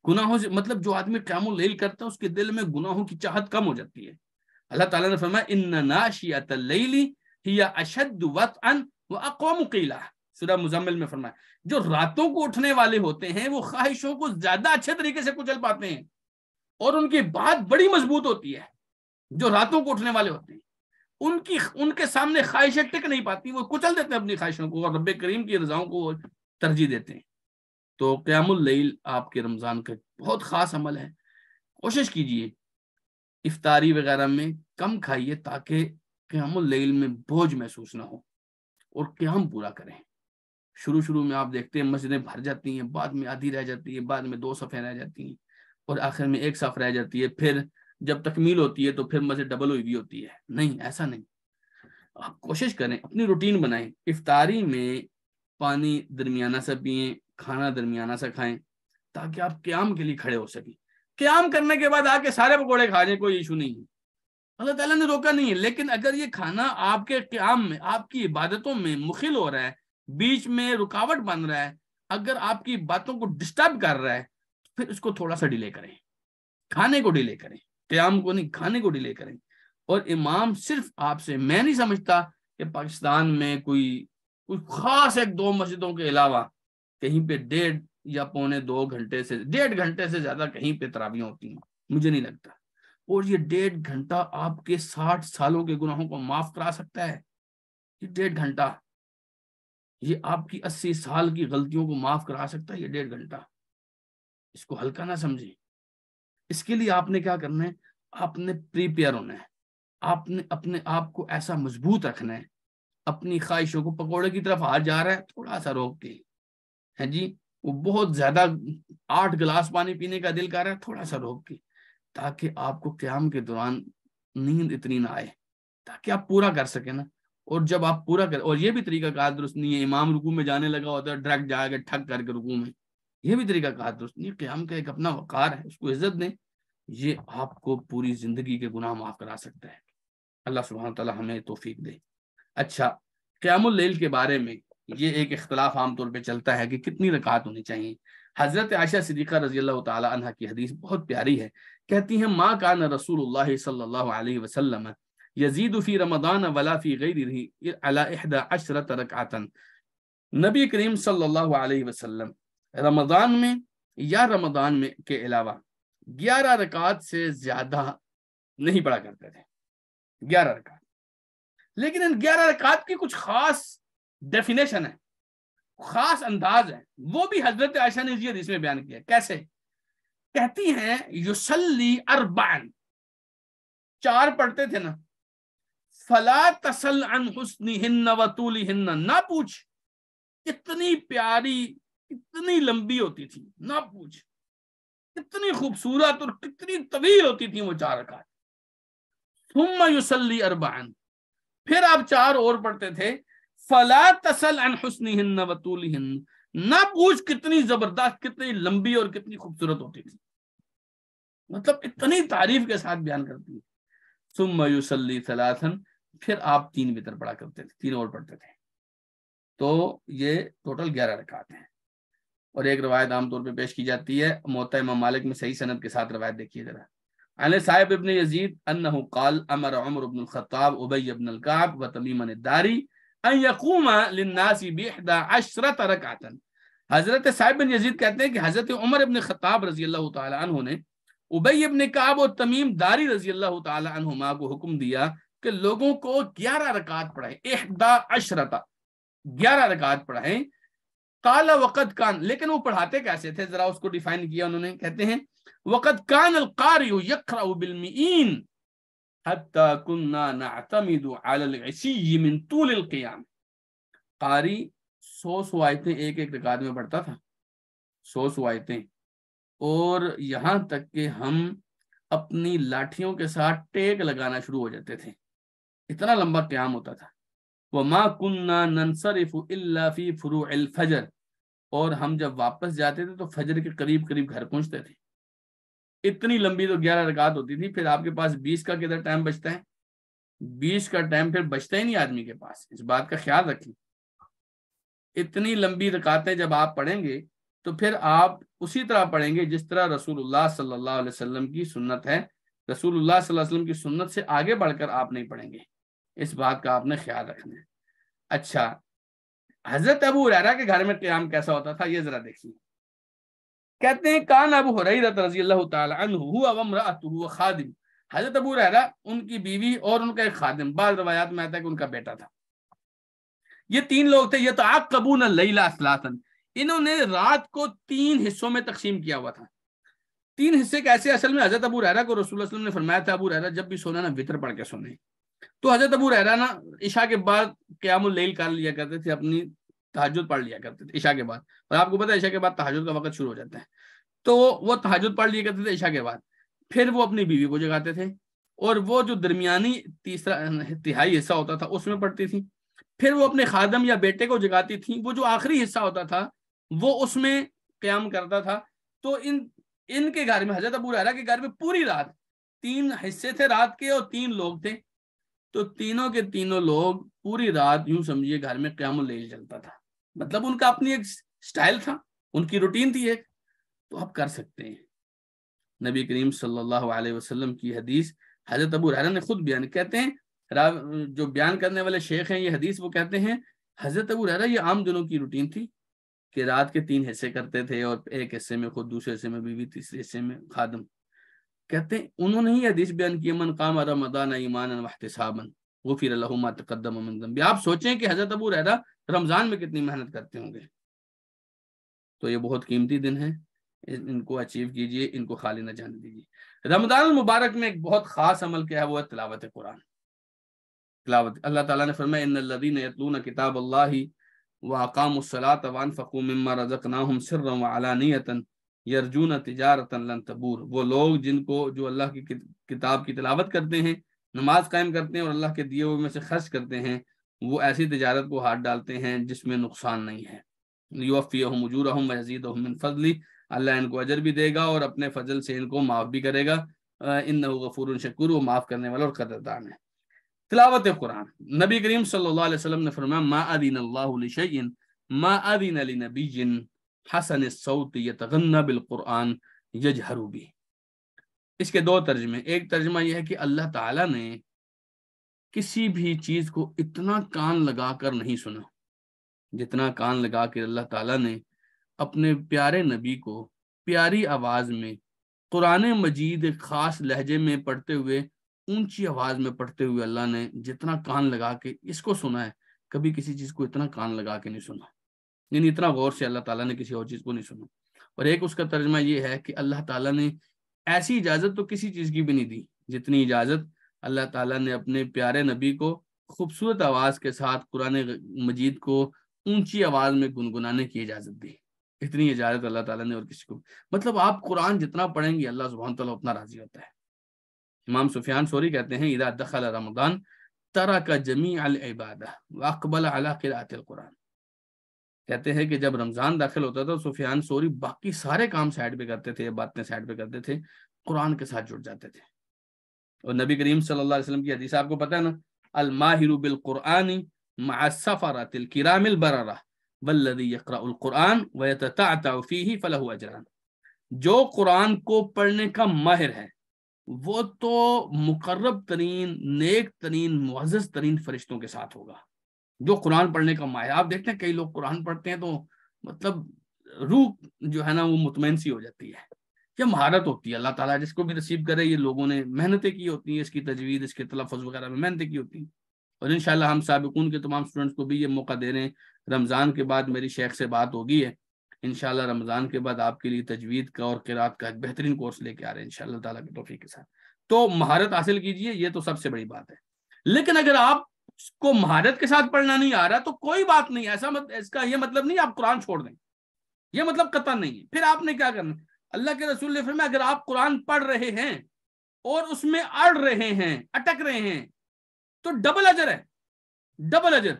گناہوں سے مطلب جو آدمی قیام اللیل کرتا ہے اس کے دل میں گناہوں کی چاہت کم ہو جاتی ہے۔ اللہ تعالیٰ نے فرمایا ان ناشئۃ اللیل ہی اشد وطئا واقوم قیلا، سورہ مزمل میں فرمایا جو راتوں کو اٹھنے والے ہوتے ہیں وہ خواہشوں کو زیادہ اچھے طریقے سے کچل پاتے ہیں اور ان کی بات بڑی مضبوط ہوتی ہے۔ جو راتوں کو اٹھنے والے ہوتے ہیں ان کے سامنے خواہشیں ٹک نہیں پاتی، وہ کچل دیتے ہیں اپنی خواہشوں کو اور رب کریم کی رضاؤں کو ترجیح دیتے ہیں۔ تو قیام اللیل آپ کے رمضان کا بہت خاص عمل ہے، کوشش کیجئے افطاری وغیرہ میں کم کھائیے تاکہ قیام اللیل میں بوجھ محسوس نہ ہو اور قیام پورا کریں۔ شروع میں آپ دیکھتے ہیں مسجدیں بھر جاتی ہیں، بعد میں آدھی رہ جاتی ہے، بعد میں 2 صفیں رہ جاتی ہیں اور آخر میں 1 صف رہ جاتی ہے، پھر جب تکمیل ہوتی ہے تو پھر مسجد ڈبل ہوئی ہوتی ہے۔ نہیں، ایسا نہیں، آپ کوشش کریں، اپنی روٹین بنائیں، افطاری میں پانی درمیانہ سے پئیں، کھانا درمیانہ سے کھائیں تاکہ آپ قیام کے لیے کھڑے ہو سکیں۔ قیام کرنے کے بعد آ کے سارے پکوڑے کھا جائیں، کوئی ایشو نہیں ہے، اللہ تعالیٰ نے روکا نہیں ہے، لیکن اگر یہ کھانا آپ کے قیام میں، آپ کی عبادتوں میں مخل ہو رہا ہے، بیچ میں رکاوٹ بن رہا ہے، اگر آپ کی باتوں کو ڈسٹرب کر رہا ہے پھر اس کو تھوڑا سا ڈیلے کریں، کھانے کو ڈیلے کریں، قیام کو نہیں، کھانے کو ڈیلے کریں۔ اور امام صرف آپ سے، میں نہیں سمجھتا کہ پاکستان میں کوئی خاص 1-2 مسجدوں کے علاوہ کہیں پہ 1.5 یا 1.25 گھنٹے سے 1.5 گھنٹے سے زیادہ کہیں پہ تراویحیں ہوتی ہیں، مجھے نہیں لگتا۔ اور یہ 1.5 گھنٹہ آپ کے 60 سالوں کے گناہوں کو معاف کرا سکتا ہے، یہ 1.5 گھنٹہ یہ آپ کی 80 سال کی غلطیوں کو معاف کرا سکتا ہے یہ 1.5 گھنٹہ. اس کو ہلکا نہ سمجھیں. اس کے لیے آپ نے کیا کرنا ہے؟ آپ نے پریپیئر ہونا ہے. آپ نے اپنے آپ کو ایسا مضبوط رکھنا ہے. اپنی خواہشوں کو، پکوڑے کی طرف ہاتھ جا رہا ہے تھوڑا سا روک کے، ہے جی، وہ بہت زیادہ 8 گلاس پانی پینے کا دل کر رہا ہے تھوڑا سا روک کے، تاکہ آپ کو قیام کے دوران نیند اتنی نہ آئے، تاکہ آپ پورا کر سکیں نا. اور جب آپ پورا کر، اور یہ بھی طریقہ کار درست نہیں ہے امام رکوع میں جانے لگا ہوتا ہے ڈائریکٹ جا کے ٹھک کر کے رکوع میں، یہ بھی طریقہ کار درست نہیں ہے. قیام کا ایک اپنا وقار ہے، اس کو عزت دیں. یہ آپ کو پوری زندگی کے گناہ معاف کرا سکتا ہے. اللہ سبحانہ تعالی ہمیں توفیق دے. اچھا، قیام اللیل کے بارے میں یہ ایک اختلاف عام طور پہ چلتا ہے کہ کتنی رکعت ہونی چاہیے. حضرت عائشہ صدیقہ رضی اللہ تعالی عنہ کی حدیث بہت پیاری ہے. کہتی ہیں ما کان رسول اللہ صلی اللہ علیہ وسلم یزید فی رمضان ولا فی غیرہ علی 11 رکعتا. نبی کریم صلی اللہ علیہ وسلم رمضان میں یا رمضان میں کے علاوہ 11 رکعت سے زیادہ نہیں پڑھا کرتے تھے. 11 رکعت. لیکن ان 11 رکعت کی کچھ خاص ڈیفینیشن ہے، خاص انداز ہے، وہ بھی حضرت عائشہ نے یہ حدیث میں بیان کیا. کیسے؟ کہتی ہیں یصلی 4، 4 پڑھتے تھے نا. فلا تسل عن حسنہن وطولہن، نہ پوچھ کتنی پیاری، کتنی لمبی ہوتی تھی، نہ پوچھ کتنی خوبصورت اور کتنی طویل ہوتی تھی وہ 4 رکعت. ثم یصلی 4، پھر آپ 4 اور پڑھتے تھے. فلا تسل عن حسنہن وطولہن، نہ پوچھ کتنی زبردست، کتنی لمبی اور کتنی خوبصورت ہوتی تھی. مطلب اتنی تعریف کے ساتھ بیان کرتی ہے. ثم یصلی 3، پھر آپ 3 وتر پڑھا کرتے تھے، 3 اور پڑھتے تھے. تو یہ ٹوٹل 11 رکعت ہیں. اور ایک روایت عام طور پہ پیش کی جاتی ہے موطا امام مالک میں، صحیح سند کے ساتھ روایت دیکھیے ذرا. عن صاحب ابن یزید انہ قال امر عمر بن الخطاب ابی بن الکعب وتمیم الداری ان یقوم للناس ب11 رکعتا. حضرت صاحب بن یزید کہتے ہیں کہ حضرت عمر ابن خطاب رضی اللہ تعالی عنہ نے ابی ابن کعب اور تمیم داری رضی اللہ تعالی عنہما کو حکم دیا کہ لوگوں کو 11 رکعت پڑھائیں. 11 رکعت پڑھائیں. قال وقد کان، لیکن وہ پڑھاتے کیسے تھے ذرا اس کو ڈیفائن کیا انہوں نے. کہتے ہیں وقد کان القارئ یقرأ بالمئین حتی كنا نعتمد على العشی من طول القیام. قاری 100 آیتیں ایک رکعت میں پڑھتا تھا، 100 آیتیں، اور یہاں تک کہ ہم اپنی لاٹھیوں کے ساتھ ٹیک لگانا شروع ہو جاتے تھے، اتنا لمبا قیام ہوتا تھا. وما كنا ننصرف الا في فروع الفجر، اور ہم جب واپس جاتے تھے تو فجر کے قریب گھر پہنچتے تھے. اتنی لمبی تو 11 رکعت ہوتی تھی. پھر آپ کے پاس 20 کا کدھر ٹائم بچتا ہے؟ 20 کا ٹائم پھر بچتا ہی نہیں آدمی کے پاس. اس بات کا خیال رکھیں. اتنی لمبی رکعتیں جب آپ پڑھیں گے تو پھر آپ اسی طرح پڑھیں گے جس طرح رسول اللہ صلی اللہ علیہ وسلم کی سنت ہے. رسول اللہ صلی اللہ علیہ وسلم کی سنت سے آگے بڑھ کر آپ نہیں پڑھیں گے. اس بات کا آپ نے خیال رکھنا ہے. اچھا، حضرت ابو ہریرہ کے گھر میں قیام کیسا ہوتا تھا یہ ذرا دیکھیے. کہتے ہیں کان ابو ہریرہ رضی اللہ تعالی عنہ ہوا وامرأتہ وخادم. حضرت ابو ہریرہ، ان کی بیوی اور ان کا ایک خادم، بعض روایات میں آتا ہے کہ ان کا بیٹا تھا. یہ 3 لوگ تھے. یتعاقبون اللیل ثلاثا، انہوں نے رات کو 3 حصوں میں تقسیم کیا ہوا تھا. 3 حصے کیسے؟ اصل میں حضرت ابو ہریرہ کو رسول اللہ صلی اللہ علیہ وسلم نے فرمایا تھا ابو ہریرہ جب بھی سونا نا وتر پڑھ کے سونے. تو حضرت ابو ہریرہ نا عشاء کے بعد قیام اللیل کر لیا کرتے تھے، اپنی تہجد پڑھ لیا کرتے تھے عشاء کے بعد. اور آپ کو پتہ ہے عشاء کے بعد تہجد کا وقت شروع ہو جاتا ہے. تو وہ تہجد پڑھ لیا کرتے تھے عشاء کے بعد. پھر وہ اپنی بیوی کو جگاتے تھے، اور وہ جو درمیانی تیسرا تہائی حصہ ہوتا تھا اس میں پڑھتی تھی. پھر وہ اپنے خادم یا بیٹے کو جگاتی تھیں. وہ جو آخری حصہ ہوتا تھا وہ اس میں قیام کرتا تھا. تو ان کے گھر میں، حضرت ابو ہریرہ کے گھر میں پوری رات 3 حصے تھے رات کے، اور 3 لوگ تھے. تو تینوں کے تینوں لوگ پوری رات یوں سمجھیے گھر میں قیام اللیل چلتا تھا. مطلب ان کا اپنی ایک سٹائل تھا، ان کی روٹین تھی ایک. تو آپ کر سکتے ہیں. نبی کریم صلی اللہ علیہ وسلم کی حدیث حضرت ابو ہریرہ نے خود بیان. کہتے ہیں جو بیان کرنے والے شیخ ہیں یہ حدیث، وہ کہتے ہیں حضرت ابو ہریرہ یہ عام دنوں کی روٹین تھی کہ رات کے 3 حصے کرتے تھے، اور ایک حصے میں خود، دوسرے حصے میں بیوی، تیسرے حصے میں خادم. کہتے ہیں انہوں نے ہی حدیث بیان کی من قام رمضان ایمانا واحتسابا غفر له ما تقدم من ذنبه. آپ سوچیں کہ حضرت ابو ہریرہ رمضان میں کتنی محنت کرتے ہوں گے. تو یہ بہت قیمتی دن ہے، ان کو اچیو کیجئے، ان کو خالی نہ جانے دیجیے. رمضان المبارک میں ایک بہت خاص عمل کیا ہے، وہ ہے تلاوت قرآن. تلاوت، اللہ تعالیٰ نے فرمایا ان الذین یتلون کتاب اللہ واقاموا الصلاۃ وانفقوا مما رزقناہم سرا وعلانیۃ یرجون تجارۃ لن تبور. وہ لوگ جو اللہ کی کتاب کی تلاوت کرتے ہیں، نماز قائم کرتے ہیں اور اللہ کے دیے ہوئے میں سے خرچ کرتے ہیں، وہ ایسی تجارت کو ہاتھ ڈالتے ہیں جس میں نقصان نہیں ہے. لیوفیہم اجورہم ویزیدہم من فضلہ، اللہ ان کو اجر بھی دے گا اور اپنے فضل سے ان کو معاف بھی کرے گا. انہ غفور شکور، وہ معاف کرنے والا اور قدردان ہے. تلاوت قرآن، نبی کریم صلی اللہ علیہ وسلم نے فرمایا ما اذن اللہ لشیء ما اذن لنبی حسن الصوت یتغنى بالقرآن یجہر بہ. اس کے دو ترجمے. ایک ترجمہ یہ ہے کہ اللہ تعالیٰ نے کسی بھی چیز کو اتنا کان لگا کر نہیں سنا جتنا کان لگا کے اللہ تعالیٰ نے اپنے پیارے نبی کو پیاری آواز میں قرآن مجید ایک خاص لہجے میں پڑھتے ہوئے، اونچی آواز میں پڑھتے ہوئے، اللہ نے جتنا کان لگا کے اس کو سنا ہے، کبھی کسی چیز کو اتنا کان لگا کے نہیں سنا، یعنی اتنا غور سے اللہ تعالیٰ نے کسی اور چیز کو نہیں سنا. اور ایک اس کا ترجمہ یہ ہے کہ اللہ تعالیٰ نے ایسی اجازت تو کسی چیز کی بھی نہیں دی جتنی اجازت اللہ تعالیٰ نے اپنے پیارے نبی کو خوبصورت آواز کے ساتھ قرآن مجید کو اونچی آواز میں گنگنانے کی اجازت دی. اتنی اجازت اللہ تعالیٰ نے اور کسی کو، مطلب آپ قرآن جتنا پڑھیں گے اللہ سبحانہ تعالیٰ اتنا راضی ہوتا ہے. امام سفیان ثوری کہتے ہیں اذا دخل رمضان ترک جمیع العبادہ واقبل علی قراءۃ القرآن. کہتے ہیں کہ جب رمضان داخل ہوتا تھا سفیان ثوری باقی سارے کام سائڈ پہ کرتے تھے، باتیں سائڈ پہ کرتے تھے، قرآن کے ساتھ جڑ جاتے تھے. اور نبی کریم صلی اللہ علیہ وسلم کی حدیث آپ کو پتہ ہے نا، الماہر بالقرآن مع السفرۃ الکرام البررہ والذی یقرأ القرآن ویتتعتع فیہ فلہ اجران. جو قرآن کو پڑھنے کا ماہر ہے وہ تو مقرب ترین، نیک ترین، معزز ترین فرشتوں کے ساتھ ہوگا. جو قرآن پڑھنے کا ماہر، آپ دیکھتے ہیں کئی لوگ قرآن پڑھتے ہیں تو مطلب روح جو ہے نا وہ مطمئن سی ہو جاتی ہے. یہ مہارت ہوتی ہے، اللہ تعالیٰ جس کو بھی نصیب کرے. یہ لوگوں نے محنتیں کی ہوتی ہیں، اس کی تجوید، اس کے تلفظ وغیرہ میں محنتیں کی ہوتی ہیں. اور انشاءاللہ ہم سابقون کے تمام اسٹوڈنٹس کو بھی یہ موقع دے رہے ہیں. رمضان کے بعد میری شیخ سے بات ہوگی ہے، انشاءاللہ رمضان کے بعد آپ کے لیے تجوید کا اور قرات کا ایک بہترین کورس لے کے آ رہے ہیں انشاءاللہ تعالیٰ کی توفیق کے ساتھ. تو مہارت حاصل کیجئے، یہ تو سب سے بڑی بات ہے. لیکن اگر آپ کو مہارت کے ساتھ پڑھنا نہیں آ رہا تو کوئی بات نہیں، اس کا یہ مطلب نہیں آپ قرآن چھوڑ دیں، یہ مطلب قطع نہیں ہے. پھر آپ نے کیا کرنا، اللہ کے رسول نے فرمایا اگر آپ قرآن پڑھ رہے ہیں اور اس میں اڑ رہے ہیں، اٹک رہے ہیں، تو ڈبل اجر ہے، ڈبل اجر.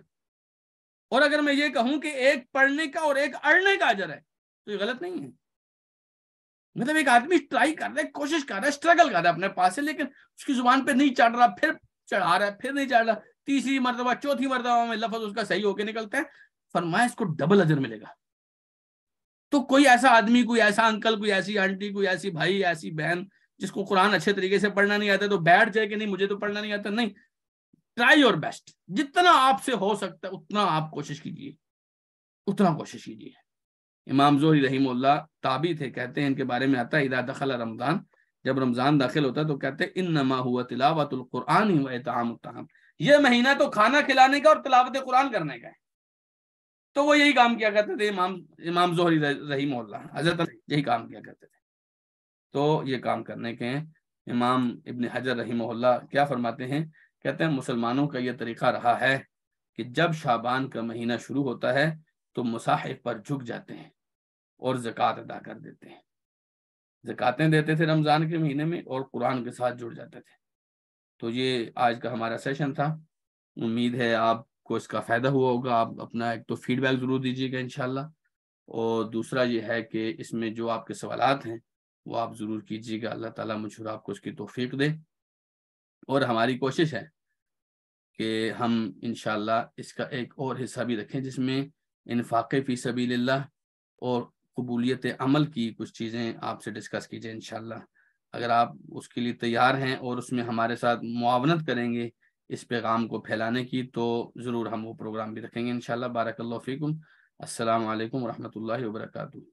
اور اگر میں یہ کہوں کہ ایک پڑھنے کا اور ایک اڑنے کا اجر ہے تو یہ غلط نہیں ہے. مطلب ایک آدمی ٹرائی کر رہا ہے، کوشش کر رہا ہے، اسٹرگل کر رہا ہے اپنے پاس سے، لیکن اس کی زبان پہ نہیں چڑھ رہا، پھر چڑھا رہا ہے، پھر نہیں چڑھ رہا، تیسری مرتبہ چوتھی مرتبہ میں لفظ اس کا صحیح ہو کے نکلتا ہے، فرمایا اس کو ڈبل اجر ملے گا. تو کوئی ایسا آدمی، کوئی ایسا انکل، کوئی ایسی آنٹی، کوئی ایسی بھائی، ایسی بہن جس کو قرآن اچھے طریقے سے پڑھنا نہیں آتا تو بیٹھ جائے کہ نہیں مجھے تو پڑھنا نہیں آتا. نہیں، ٹرائی یور بیسٹ، جتنا آپ سے ہو سکتا ہے اتنا آپ کوشش کیجیے، اتنا کوشش کیجیے. امام زہری رحمہ اللہ تابعی تھے، کہتے ہیں ان کے بارے میں آتا ہے اذا دخل رمضان، جب رمضان داخل ہوتا ہے تو کہتے ہیں انما هو تلاوت القرآن و اطعام الطعام. یہ مہینہ تو کھانا کھلانے کا اور تلاوت قرآن کرنے کا ہے. تو وہ یہی کام کیا کرتے تھے امام زہری رحمہ اللہ، حضرت یہی کام کیا کرتے تھے. تو یہ کام کرنے کے ہیں. امام ابن حجر رحمہ اللہ کیا فرماتے ہیں، کہتے ہیں مسلمانوں کا یہ طریقہ رہا ہے کہ جب شعبان کا مہینہ شروع ہوتا ہے تو مصاحف پر جھک جاتے ہیں اور زکوٰۃ ادا کر دیتے ہیں. زکاتیں دیتے تھے رمضان کے مہینے میں اور قرآن کے ساتھ جڑ جاتے تھے. تو یہ آج کا ہمارا سیشن تھا. امید ہے آپ کو اس کا فائدہ ہوا ہوگا. آپ اپنا ایک تو فیڈ بیک ضرور دیجیے گا انشاءاللہ، اور دوسرا یہ ہے کہ اس میں جو آپ کے سوالات ہیں وہ آپ ضرور کیجیے گا. اللہ تعالیٰ مجھ اور آپ کو اس کی توفیق دے. اور ہماری کوشش ہے کہ ہم انشاءاللہ اس کا ایک اور حصہ بھی رکھیں جس میں انفاق فی سبیل اللہ اور قبولیت عمل کی کچھ چیزیں آپ سے ڈسکس کیجئے انشاءاللہ. اگر آپ اس کے لیے تیار ہیں اور اس میں ہمارے ساتھ معاونت کریں گے اس پیغام کو پھیلانے کی تو ضرور ہم وہ پروگرام بھی رکھیں گے انشاءاللہ. بارک اللہ فیکم. السلام علیکم ورحمۃ اللہ وبرکاتہ.